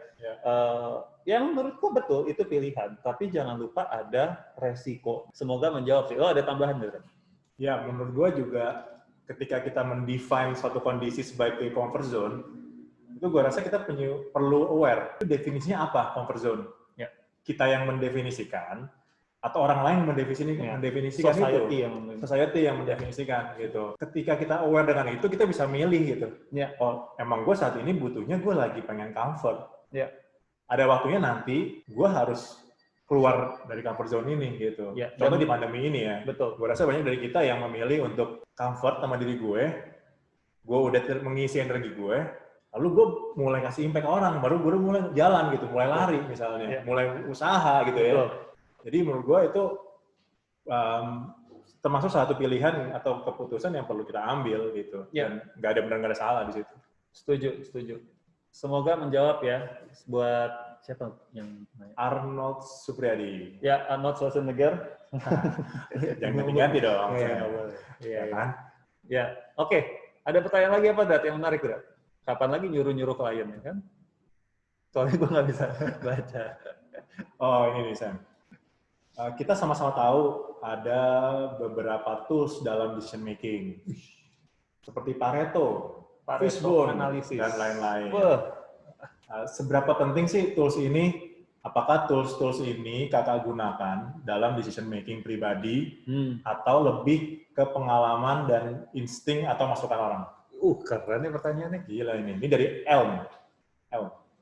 Yang menurutku betul, itu pilihan. Tapi jangan lupa ada resiko. Semoga menjawab sih. Oh, ada tambahan, Dra? Ya, menurut gue juga ketika kita mendefine suatu kondisi sebagai comfort zone, itu gue rasa kita perlu aware. Itu definisinya apa comfort zone? Kita yang mendefinisikan, atau orang lain mendefinisikan society yang mendefinisikan gitu. Ketika kita aware dengan itu, kita bisa milih gitu. Oh, emang gue saat ini butuhnya gue lagi pengen comfort. Ada waktunya nanti gue harus keluar dari comfort zone ini gitu. Contoh di pandemi ini ya. Betul. Gue rasa banyak dari kita yang memilih untuk comfort sama diri gue udah mengisi energi gue, lalu gue mulai kasih impact ke orang, baru gue mulai jalan gitu, mulai lari misalnya, mulai usaha gitu ya. Jadi menurut gue itu termasuk satu pilihan atau keputusan yang perlu kita ambil gitu. Dan nggak ada benar nggak ada salah di situ. Setuju. Semoga menjawab ya buat siapa yang nanya? Arnold Supriyadi. Ya, Arnold Schwarzenegger. Jangan ganti-ganti dong. Iya kan? Ya, oke. Ada pertanyaan lagi apa, Dat, yang menarik, Dat? Kapan lagi nyuruh-nyuruh klien, ya kan? Soalnya gue nggak bisa baca. Oh, ini nih, Sam. Kita sama-sama tahu ada beberapa tools dalam decision making. Seperti Pareto, Fishbone, analisis, dan lain-lain. Seberapa penting sih tools ini? Apakah tools-tools ini kakak gunakan dalam decision making pribadi atau lebih ke pengalaman dan insting atau masukan orang? Keren nih pertanyaannya. Gila ini. Ini dari Elm.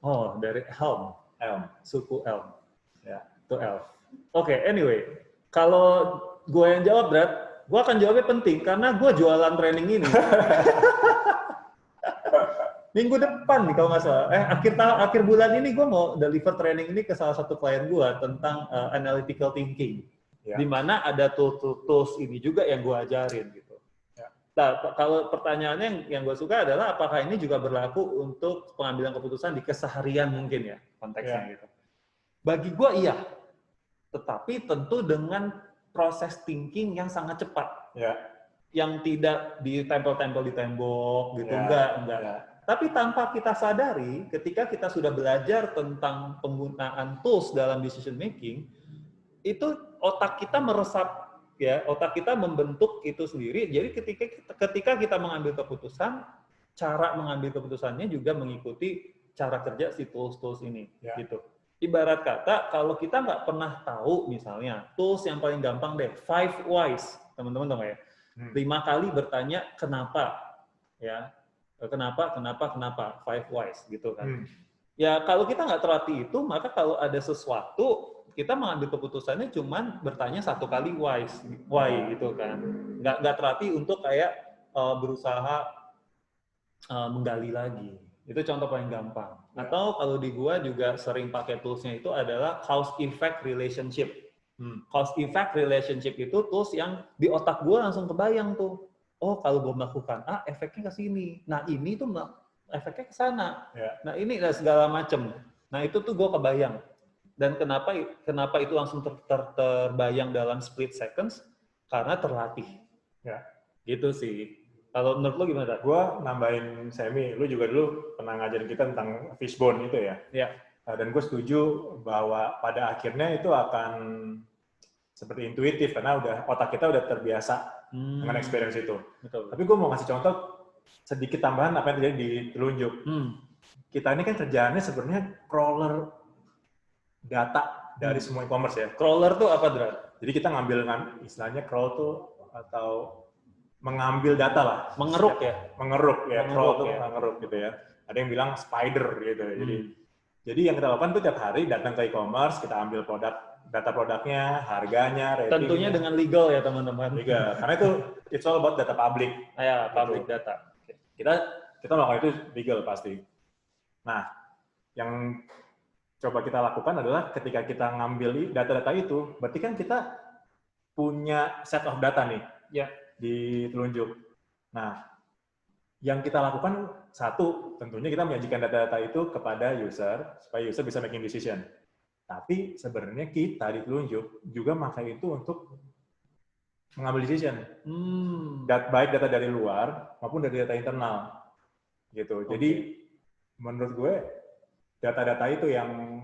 Oh, dari Helm. Suku Elm. Ya. Itu Elf. Oke, anyway. Kalau gue yang jawab, Drat, gue akan jawabnya penting karena gue jualan training ini. Minggu depan nih kalau nggak salah. Akhir bulan ini gue mau deliver training ini ke salah satu klien gue tentang analytical thinking. Ya. Di mana ada tools ini juga yang gue ajarin gitu. Ya. Nah, kalau pertanyaannya yang gue suka adalah apakah ini juga berlaku untuk pengambilan keputusan di keseharian mungkin ya konteksnya Ya. gitu. Bagi gue iya. Tetapi tentu dengan proses thinking yang sangat cepat. Ya. Yang tidak ditempel-tempel di tembok gitu, Ya. enggak. Ya. Tapi tanpa kita sadari, ketika kita sudah belajar tentang penggunaan tools dalam decision making, itu otak kita meresap, ya, otak kita membentuk itu sendiri. Jadi ketika kita mengambil keputusan, cara mengambil keputusannya juga mengikuti cara kerja si tools-tools ini, Ya. gitu. Ibarat kata, kalau kita nggak pernah tahu, misalnya, tools yang paling gampang deh, 5 whys, teman-teman tahu nggak ya? 5 kali bertanya kenapa, ya, kenapa, 5 whys, gitu kan. Ya, kalau kita nggak terlatih itu, maka kalau ada sesuatu, kita mengambil keputusannya cuman bertanya 1 kali why, gitu kan. Nggak terlatih untuk kayak berusaha menggali lagi. Itu contoh paling gampang. Atau kalau di gua juga sering pakai toolsnya itu adalah cause effect relationship. Cause effect relationship itu tools yang di otak gua langsung kebayang tuh. Oh, kalau gua melakukan A, efeknya ke sini. Nah, ini tuh efeknya ke sana. Ya. Nah, ini segala macam. Nah, itu tuh gua kebayang. Dan kenapa itu langsung terbayang dalam split seconds? Karena terlatih. Ya. Gitu sih. Kalau menurut lo gimana? Gue nambahin Semi, lu juga dulu pernah ngajarin kita tentang fishbone itu ya. Ya. Dan gue setuju bahwa pada akhirnya itu akan seperti intuitif karena otak kita udah terbiasa dengan experience itu. Betul. Tapi gue mau ngasih contoh sedikit tambahan apa yang terjadi di telunjuk. Kita ini kan kerjaannya sebenarnya crawler data dari semua e-commerce ya. Crawler tuh apa, Dra? Jadi kita ngambil istilahnya crawl tuh atau mengambil data lah. Mengeruk ya? Mengeruk ya, crawl tuh ya. mengeruk gitu ya. Ada yang bilang spider gitu ya. Jadi yang kita lakukan tuh tiap hari datang ke e-commerce, kita ambil data produknya, harganya, ratingnya. Tentunya dengan legal ya teman-teman. Legal, karena itu it's all about data public. Ya, public data. Kita melakukan itu legal pasti. Nah, yang coba kita lakukan adalah ketika kita ngambil data-data itu, berarti kan kita punya set of data nih. Ya. Di telunjuk. Nah, yang kita lakukan satu, tentunya kita menyajikan data-data itu kepada user supaya user bisa making decision. Tapi sebenarnya kita di telunjuk juga pakai itu untuk mengambil decision. Baik data dari luar maupun dari data internal. Gitu. Jadi menurut gue data-data itu yang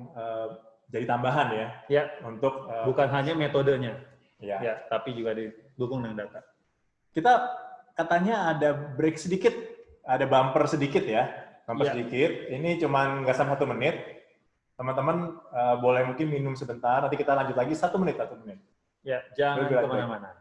jadi tambahan ya. Untuk bukan hanya metodenya. Ya, tapi juga didukung dengan data. Kita katanya ada break sedikit, ada bumper sedikit ya, sedikit. Ini cuma nggak sampai 1 menit. Teman-teman boleh mungkin minum sebentar, nanti kita lanjut lagi 1 menit. Ya, jangan kemana-mana.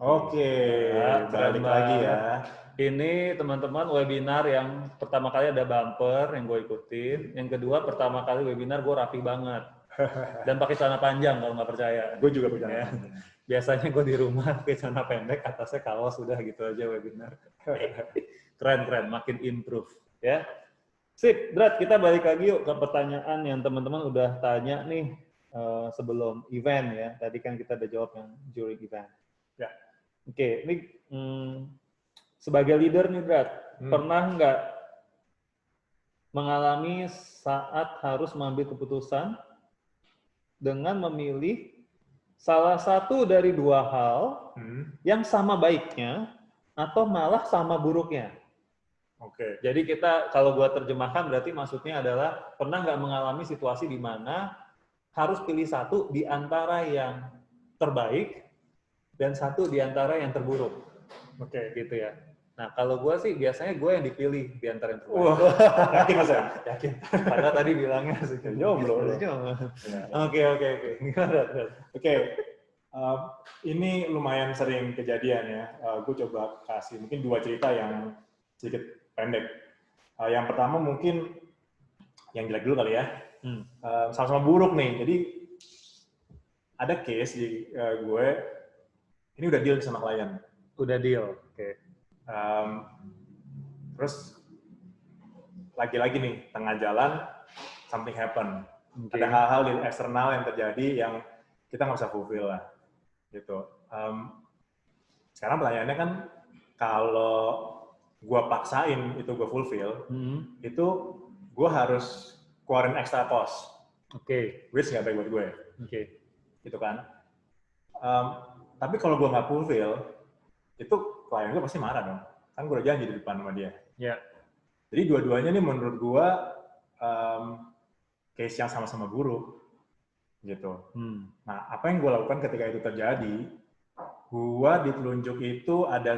Oke, balik lagi ya. Ini teman-teman webinar yang pertama kali ada bumper yang gue ikutin. Yang kedua pertama kali webinar gue rapi banget. Dan pakai celana panjang kalau nggak percaya. Gue juga punya. Ya. Biasanya gue di rumah pakai celana pendek, atasnya kaos, udah gitu aja webinar. Keren, makin improve. Ya. Sip, Drat, kita balik lagi yuk ke pertanyaan yang teman-teman udah tanya nih sebelum event ya. Tadi kan kita udah jawab yang during event. Ya. Oke, ini sebagai leader nih, Drat, pernah nggak mengalami saat harus mengambil keputusan dengan memilih salah satu dari 2 hal yang sama baiknya atau malah sama buruknya? Oke. Jadi kalau gua terjemahkan berarti maksudnya adalah pernah nggak mengalami situasi di mana harus pilih satu di antara yang terbaik dan satu di antara yang terburuk. Oke. Gitu ya. Nah, kalau gue sih biasanya gue yang dipilih di antara yang terbaik. Yakin Mas ya? Yakin. Padahal tadi bilangnya sih. Jomblo. Oke. Oke. Ini lumayan sering kejadian ya. Gue coba kasih mungkin 2 cerita yang sedikit pendek. Yang pertama mungkin yang jelek dulu kali ya. Sama-sama buruk nih. Jadi ada case di gue, ini udah deal sama klien. Udah deal, oke. Terus lagi-lagi nih, tengah jalan, something happen. Ada hal-hal di eksternal yang terjadi yang kita nggak bisa fulfill lah. Gitu. Sekarang pertanyaannya kan, kalau gue paksain itu gue fulfill, itu gue harus keluarin extra cost. Which nggak baik buat gue. Gitu kan. Tapi kalau gue nggak fulfill, itu klien gue pasti marah dong. Kan gue udah janji di depan sama dia. Jadi dua-duanya nih menurut gue case yang sama-sama buruk. Gitu. Nah, apa yang gue lakukan ketika itu terjadi, gue ditelunjuk itu ada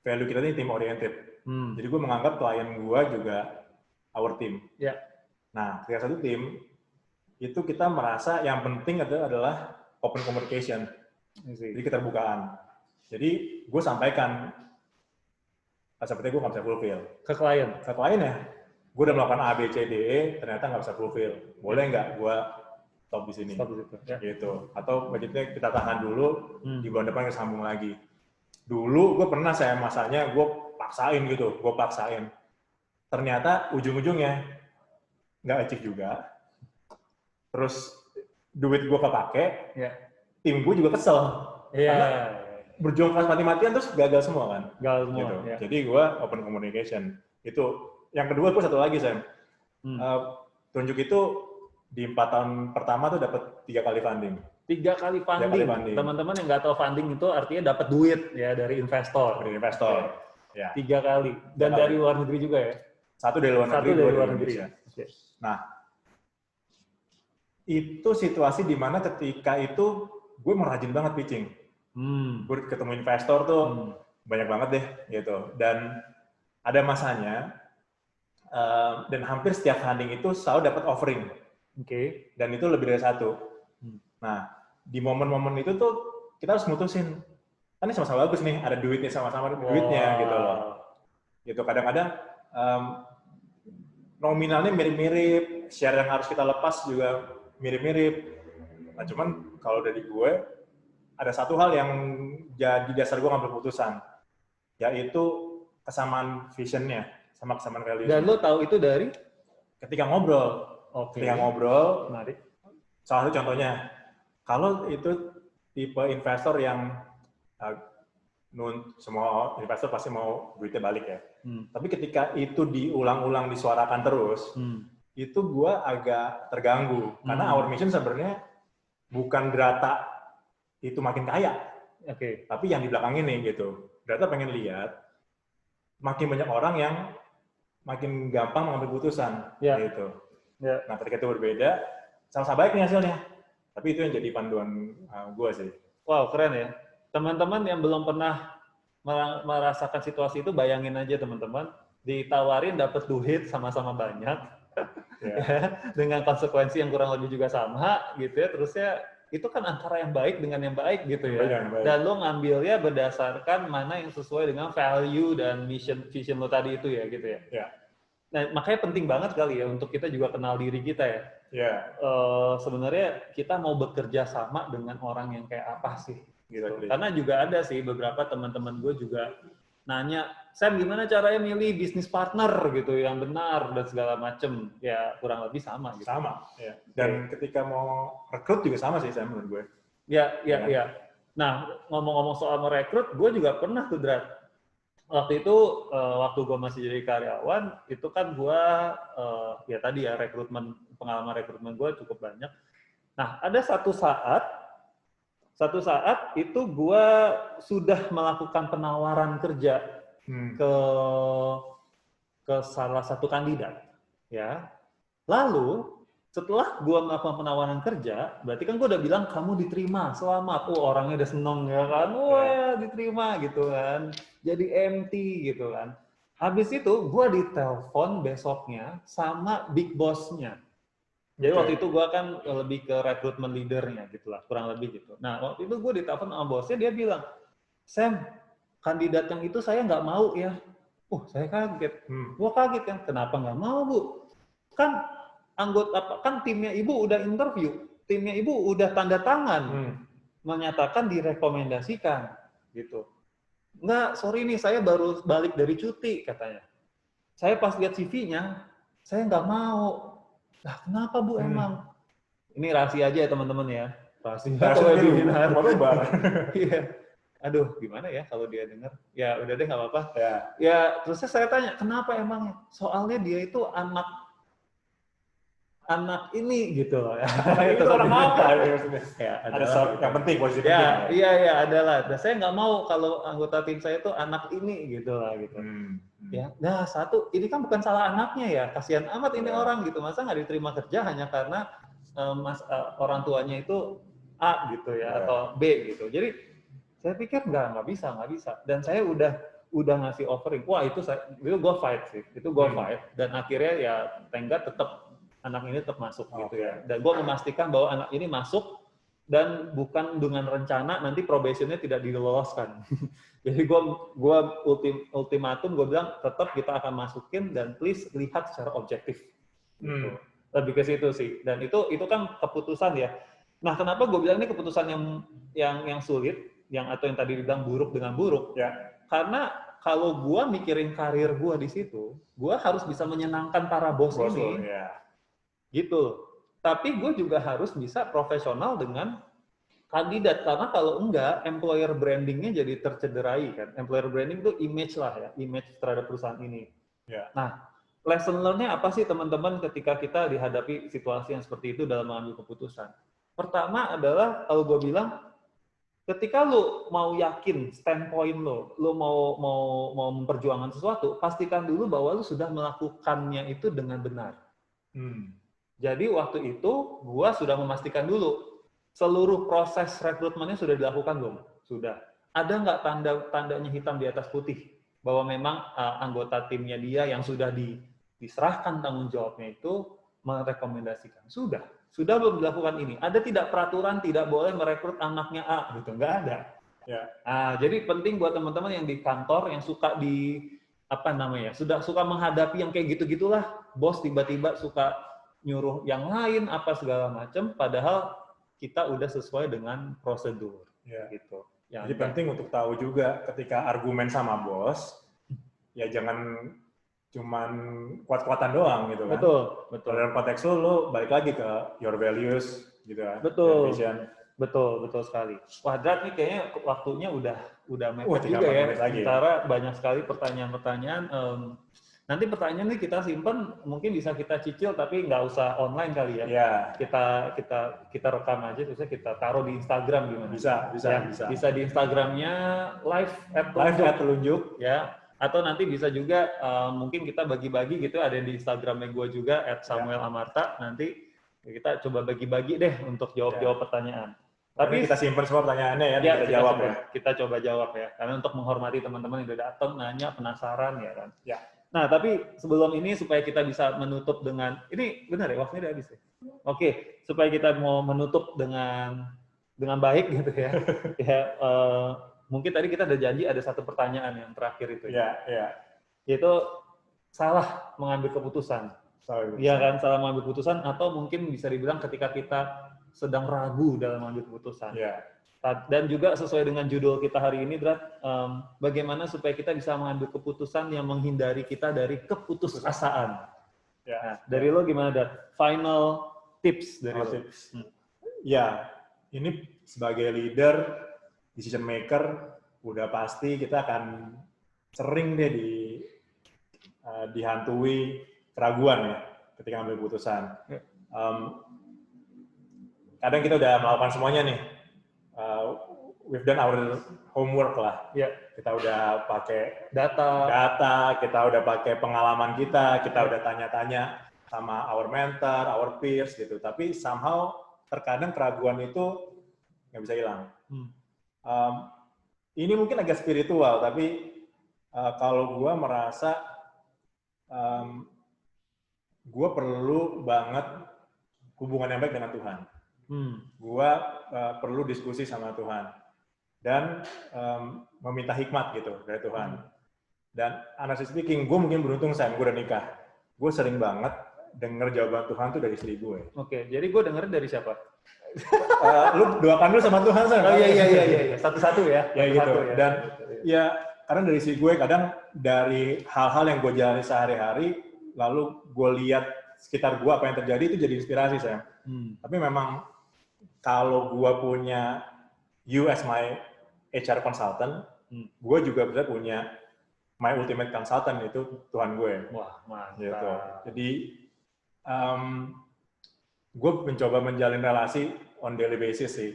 value kita ini team oriented. Jadi gue menganggap klien gue juga our team. Nah, ketika satu tim, itu kita merasa yang penting adalah open communication. Jadi keterbukaan. Jadi gue sampaikan, seperti gue nggak bisa fulfill. Ke klien? Ke klien ya. Gue udah melakukan A, B, C, D, E, ternyata nggak bisa fulfill. Boleh nggak gue stop di sini? Stop di situ. Gitu. Atau budgetnya kita tahan dulu, di bulan depan kita sambung lagi. Dulu gue pernah masanya gue paksain gitu, ternyata ujung-ujungnya nggak achieve juga. Terus duit gue kepake, tim gue juga kesel. Karena berjuang keras mati-matian terus gagal semua kan. Gagal semua. Gitu. Jadi gue open communication. Itu. Yang kedua gue satu lagi Sam. Tunjuk itu di 4 tahun pertama tuh dapat 3 kali funding. 3 kali funding. Teman-teman yang nggak tahu funding itu artinya dapat duit ya dari investor. Dari investor. Ya. 3 kali. Dan dari luar negeri juga ya? Satu dari luar negeri, dari luar negeri. Nah, itu situasi di mana ketika itu gue mau rajin banget pitching. Gue ketemu investor tuh banyak banget deh gitu. Dan ada masanya dan hampir setiap funding itu selalu dapat offering. Dan itu lebih dari 1. Nah, di momen-momen itu tuh kita harus mutusin. Kan ini sama-sama bagus nih, ada duitnya sama-sama duitnya gitu loh. Gitu kadang-kadang nominalnya mirip-mirip, share yang harus kita lepas juga mirip-mirip. Nah, cuman kalau dari gue ada satu hal yang jadi dasar gue ngambil keputusan, yaitu kesamaan vision-nya sama kesamaan value. Dan lo tahu itu dari? Ketika ngobrol. Ketika ngobrol, menarik. Salah satu contohnya, kalau itu tipe investor yang semua investor pasti mau duitnya balik ya. Tapi ketika itu diulang-ulang disuarakan terus, itu gue agak terganggu. Karena our mission sebenarnya bukan Drata itu makin kaya. Tapi yang di belakang ini gitu. Drata pengen lihat makin banyak orang yang makin gampang mengambil keputusan. Gitu. Nah, ketika itu berbeda, sama-sama baik nih hasilnya. Tapi itu yang jadi panduan gue sih. Wow, keren ya. Teman-teman yang belum pernah merasakan situasi itu, bayangin aja teman-teman, ditawarin dapat duit sama-sama banyak, dengan konsekuensi yang kurang lebih juga sama, gitu ya. Terusnya itu kan antara yang baik dengan yang baik gitu ya. Dan lo ngambilnya berdasarkan mana yang sesuai dengan value dan vision lo tadi itu ya, gitu ya. Nah, makanya penting banget kali ya untuk kita juga kenal diri kita ya. Sebenarnya kita mau bekerja sama dengan orang yang kayak apa sih? Gitu. Karena juga ada sih beberapa teman-teman gue juga nanya, Sam gimana caranya milih bisnis partner gitu yang benar dan segala macem. Ya kurang lebih sama gitu. Sama, ya. Dan ketika mau rekrut juga sama sih Sam menurut gue. Ya. Nah, ngomong-ngomong soal merekrut, gue juga pernah tuh Drat. Waktu itu, waktu gue masih jadi karyawan, itu kan gue, ya tadi ya, pengalaman rekrutmen gue cukup banyak. Nah, ada satu saat itu gue sudah melakukan penawaran kerja ke salah satu kandidat, ya. Lalu setelah gue melakukan penawaran kerja, berarti kan gue udah bilang kamu diterima, selamat. Orangnya udah seneng ya kan, diterima gitu kan, jadi MT gitu kan. Habis itu gue ditelepon besoknya sama big boss-nya. Jadi waktu itu gue kan lebih ke recruitment leader-nya gitu lah, kurang lebih gitu. Nah waktu itu gue ditelepon sama bosnya, dia bilang, Sam, kandidat yang itu saya nggak mau ya. Saya kaget. Gua kaget kan, kenapa nggak mau Bu? Kan kan timnya Ibu udah interview, timnya Ibu udah tanda tangan, menyatakan direkomendasikan, gitu. Nggak, sorry nih, saya baru balik dari cuti, katanya. Saya pas lihat CV-nya, saya nggak mau. Lah, kenapa Bu emang? Ini rahasia aja ya teman-teman ya. Rahasia webinar. Iya. Aduh, gimana ya kalau dia dengar? Ya udah deh, nggak apa-apa. Ya, terusnya saya tanya, kenapa emang? Soalnya dia itu anak ini gitu loh. Itu orang apa ya maksudnya? Ya, ada yang penting, posisi penting. Iya, adalah. Dan saya nggak mau kalau anggota tim saya itu anak ini gitu lah gitu. Ya, nah satu, ini kan bukan salah anaknya ya, kasihan amat ini orang gitu, masa nggak diterima kerja hanya karena orang tuanya itu A gitu ya, atau B gitu. Jadi saya pikir nggak bisa. Dan saya udah ngasih offering, wah itu gue fight sih, fight. Dan akhirnya ya thank God tetap anak ini tetap masuk gitu ya. Dan gue memastikan bahwa anak ini masuk dan bukan dengan rencana nanti probationnya tidak diloloskan. Jadi gue ultimatum, gue bilang tetap kita akan masukin dan please lihat secara objektif. Gitu. Lebih ke situ sih. Dan itu kan keputusan ya. Nah, kenapa gue bilang ini keputusan yang sulit, atau yang tadi dibilang buruk dengan buruk? Ya. Karena kalau gue mikirin karir gue di situ, gue harus bisa menyenangkan para bos ini. Ya. Gitu. Tapi gue juga harus bisa profesional dengan kandidat, karena kalau enggak, employer branding-nya jadi tercederai kan. Employer branding itu image lah ya, image terhadap perusahaan ini. Ya. Nah, lesson learn-nya apa sih teman-teman ketika kita dihadapi situasi yang seperti itu dalam mengambil keputusan? Pertama adalah, kalau gue bilang, ketika lo mau yakin standpoint lo mau memperjuangkan sesuatu, pastikan dulu bahwa lo sudah melakukannya itu dengan benar. Jadi waktu itu, gue sudah memastikan dulu, seluruh proses rekrutmennya sudah dilakukan belum? Sudah. Ada nggak tandanya hitam di atas putih bahwa memang anggota timnya dia yang sudah diserahkan tanggung jawabnya itu merekomendasikan? Sudah belum dilakukan ini. Ada tidak peraturan tidak boleh merekrut anaknya A? Gitu, nggak ada. Ya. Jadi penting buat teman-teman yang di kantor yang suka suka menghadapi yang kayak gitu-gitulah, bos tiba-tiba suka nyuruh yang lain apa segala macam, padahal kita udah sesuai dengan prosedur, gitu. Jadi penting untuk tahu juga ketika argumen sama bos, ya jangan cuman kuat-kuatan doang gitu kan. Betul. Dalam konteks lu balik lagi ke your values gitu kan. Betul sekali. Wah, Drat, nih kayaknya waktunya udah mepet juga ya. Sementara banyak sekali pertanyaan-pertanyaan. Nanti pertanyaan ini kita simpan, mungkin bisa kita cicil tapi nggak usah online kali ya. Kita rekam aja, terusnya kita taruh di Instagram gimana? Bisa di Instagramnya live at telunjuk ya. Atau nanti bisa juga mungkin kita bagi-bagi gitu, ada di Instagramnya gue juga @samuelamarta. Nanti kita coba bagi-bagi deh untuk jawab pertanyaan. Tapi kita simpan semua pertanyaannya ya, kita jawab ya. Kita coba jawab ya, karena untuk menghormati teman-teman yang udah datang, nanya, penasaran ya kan. Ya. Nah, tapi sebelum ini supaya kita bisa menutup dengan, ini benar ya, waktunya udah habis ya? Oke, supaya kita mau menutup dengan baik gitu ya. Mungkin tadi kita ada janji ada satu pertanyaan yang terakhir itu. Ya. Yaitu salah mengambil keputusan. Iya kan, salah mengambil keputusan, atau mungkin bisa dibilang ketika kita sedang ragu dalam mengambil keputusan. Dan juga sesuai dengan judul kita hari ini, Drat, bagaimana supaya kita bisa mengambil keputusan yang menghindari kita dari keputusasaan. Nah, dari lo gimana, Drat? Final tips dari lo. Ya, ini sebagai leader, decision maker, udah pasti kita akan sering deh dihantui keraguan ya ketika ambil keputusan. Kadang kita udah melakukan semuanya nih. We've done our homework lah. Kita udah pakai data, kita udah pakai pengalaman kita udah tanya-tanya sama our mentor, our peers gitu. Tapi somehow terkadang keraguan itu nggak bisa hilang. Ini mungkin agak spiritual, tapi kalau gue merasa gue perlu banget hubungan yang baik dengan Tuhan. Gue perlu diskusi sama Tuhan dan meminta hikmat gitu dari Tuhan. Dan honestly speaking, gue mungkin beruntung Sam, gue udah nikah. Gue sering banget denger jawaban Tuhan tuh dari istri gue. Oke, jadi gue dengerin dari siapa? Lu doakan dulu sama Tuhan Sam. Oh iya. Satu-satu ya. Ya gitu. Dan ya karena dari istri gue kadang dari hal-hal yang gue jalani sehari-hari, lalu gue lihat sekitar gue apa yang terjadi itu jadi inspirasi Sam. Tapi memang kalau gue punya you as my HR consultant, gue juga bisa punya my ultimate consultant, itu Tuhan gue. Wah, mantap. Gitu. Jadi gue mencoba menjalin relasi on daily basis sih.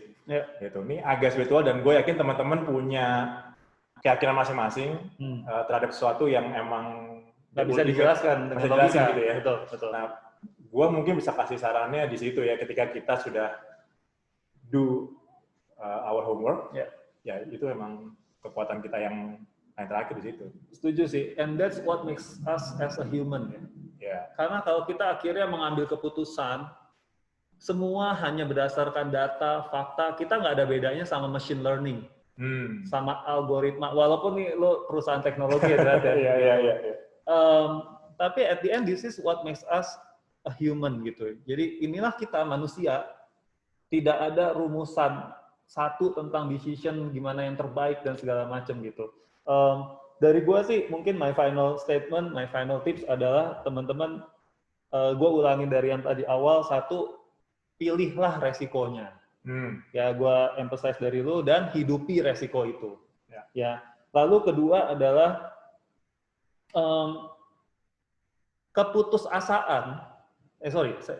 Gitu. Ini agak spiritual dan gue yakin teman-teman punya keyakinan masing-masing terhadap sesuatu yang emang nggak bisa dijelaskan dengan logika gitu ya. Betul. Nah, gue mungkin bisa kasih sarannya di situ ya, ketika kita sudah do our homework, ya itu emang kekuatan kita yang terakhir di situ. Setuju sih, and that's what makes us as a human ya. Karena kalau kita akhirnya mengambil keputusan, semua hanya berdasarkan data, fakta, kita nggak ada bedanya sama machine learning, sama algoritma. Walaupun nih lo perusahaan teknologi ya, Iya. Tapi at the end this is what makes us a human gitu. Jadi inilah kita manusia. Tidak ada rumusan satu tentang decision gimana yang terbaik dan segala macam gitu. Dari gua sih mungkin my final statement, my final tips adalah teman-teman, gua ulangin dari yang tadi awal, satu, pilihlah resikonya. Ya gua emphasize dari lu, dan hidupi resiko itu. Ya. Lalu kedua adalah keputusasaan.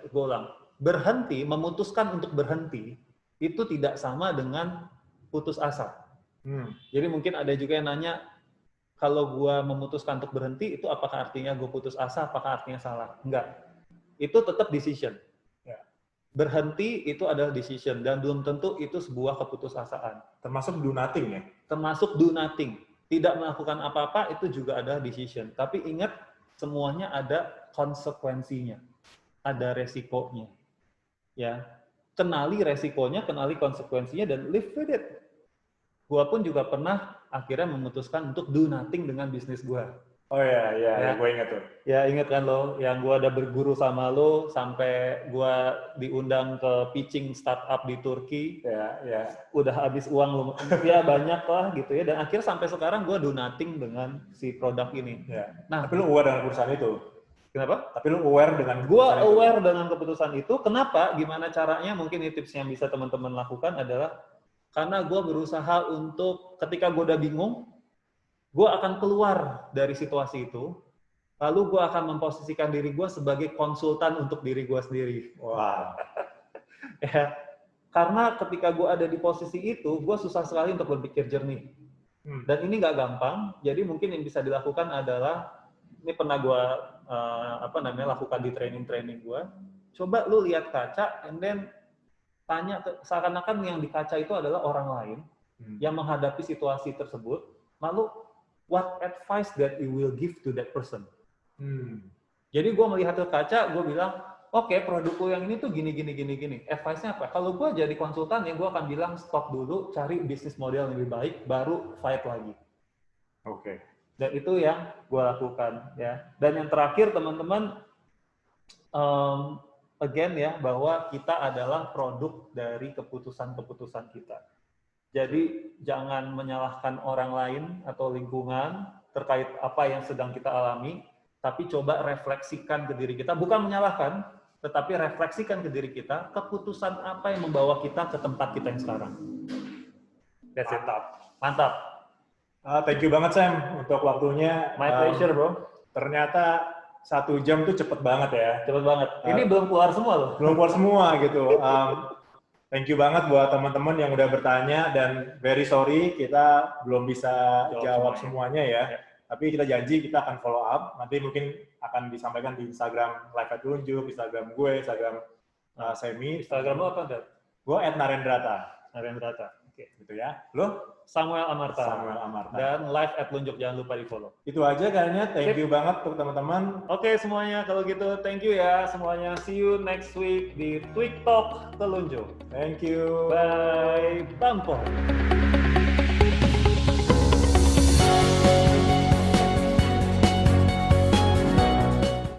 Gua ulang. Berhenti, memutuskan untuk berhenti itu tidak sama dengan putus asa. Jadi mungkin ada juga yang nanya, kalau gue memutuskan untuk berhenti, itu apakah artinya gue putus asa, apakah artinya salah? Enggak. Itu tetap decision. Berhenti itu adalah decision, dan belum tentu itu sebuah keputusasaan. Termasuk do nothing ya? Termasuk do nothing. Tidak melakukan apa-apa, itu juga adalah decision. Tapi ingat, semuanya ada konsekuensinya. Ada resikonya. Ya, kenali resikonya, kenali konsekuensinya, dan live with it. Gua pun juga pernah akhirnya memutuskan untuk do nothing dengan bisnis gua. Oh iya, gue ingat tuh. Ya, ingat kan lo, yang gua ada berguru sama lo sampai gua diundang ke pitching startup di Turki. Ya. Udah habis uang lo, ya banyak lah gitu ya. Dan akhirnya sampai sekarang gua do nothing dengan si produk ini. Ya. Nah, tapi lu aware dengan perusahaan itu. Kenapa? Tapi lu aware dengan gua aware dengan keputusan itu. Kenapa? Gimana caranya? Mungkin ini tips yang bisa teman-teman lakukan adalah karena gue berusaha untuk, ketika gue udah bingung, gue akan keluar dari situasi itu, lalu gue akan memposisikan diri gue sebagai konsultan untuk diri gue sendiri. Wah. Ya, karena ketika gue ada di posisi itu, gue susah sekali untuk berpikir jernih. Dan ini nggak gampang, jadi mungkin yang bisa dilakukan adalah, ini pernah gue lakukan di training gue, coba lu lihat kaca, and then tanya, seakan-akan yang di kaca itu adalah orang lain yang menghadapi situasi tersebut, lalu what advice that you will give to that person. Jadi gue melihat ke kaca, gue bilang, oke, produkku yang ini tuh gini. Advice-nya apa? Kalau gue jadi konsultan, ya gue akan bilang stop dulu, cari bisnis model yang lebih baik, baru fight lagi. Oke. Dan itu yang gue lakukan. Ya. Dan yang terakhir, teman-teman, again ya, bahwa kita adalah produk dari keputusan-keputusan kita. Jadi jangan menyalahkan orang lain atau lingkungan terkait apa yang sedang kita alami, tapi coba refleksikan ke diri kita, bukan menyalahkan, tetapi refleksikan ke diri kita, keputusan apa yang membawa kita ke tempat kita yang sekarang. That's it. Mantap. Thank you banget Sam untuk waktunya. My pleasure bro. Ternyata 1 jam tuh cepet banget ya. Cepet banget. Ini belum keluar semua loh. Belum keluar semua gitu. Thank you banget buat teman-teman yang udah bertanya, dan very sorry kita belum bisa jawab semuanya ya. Tapi kita janji kita akan follow up. Nanti mungkin akan disampaikan di Instagram Live at Lunjuk, Instagram gue, Instagram Semi. Instagram lo apa enggak? Gue @narendrata. Oke. Gitu ya. Lo? Samuel Amarta. Dan Live at Lunjuk, jangan lupa di follow. Itu aja kayaknya. Thank you banget untuk teman-teman. Oke semuanya, kalau gitu thank you ya semuanya. See you next week di Tweak Talk Telunjuk. Thank you. Bye. Bangkok.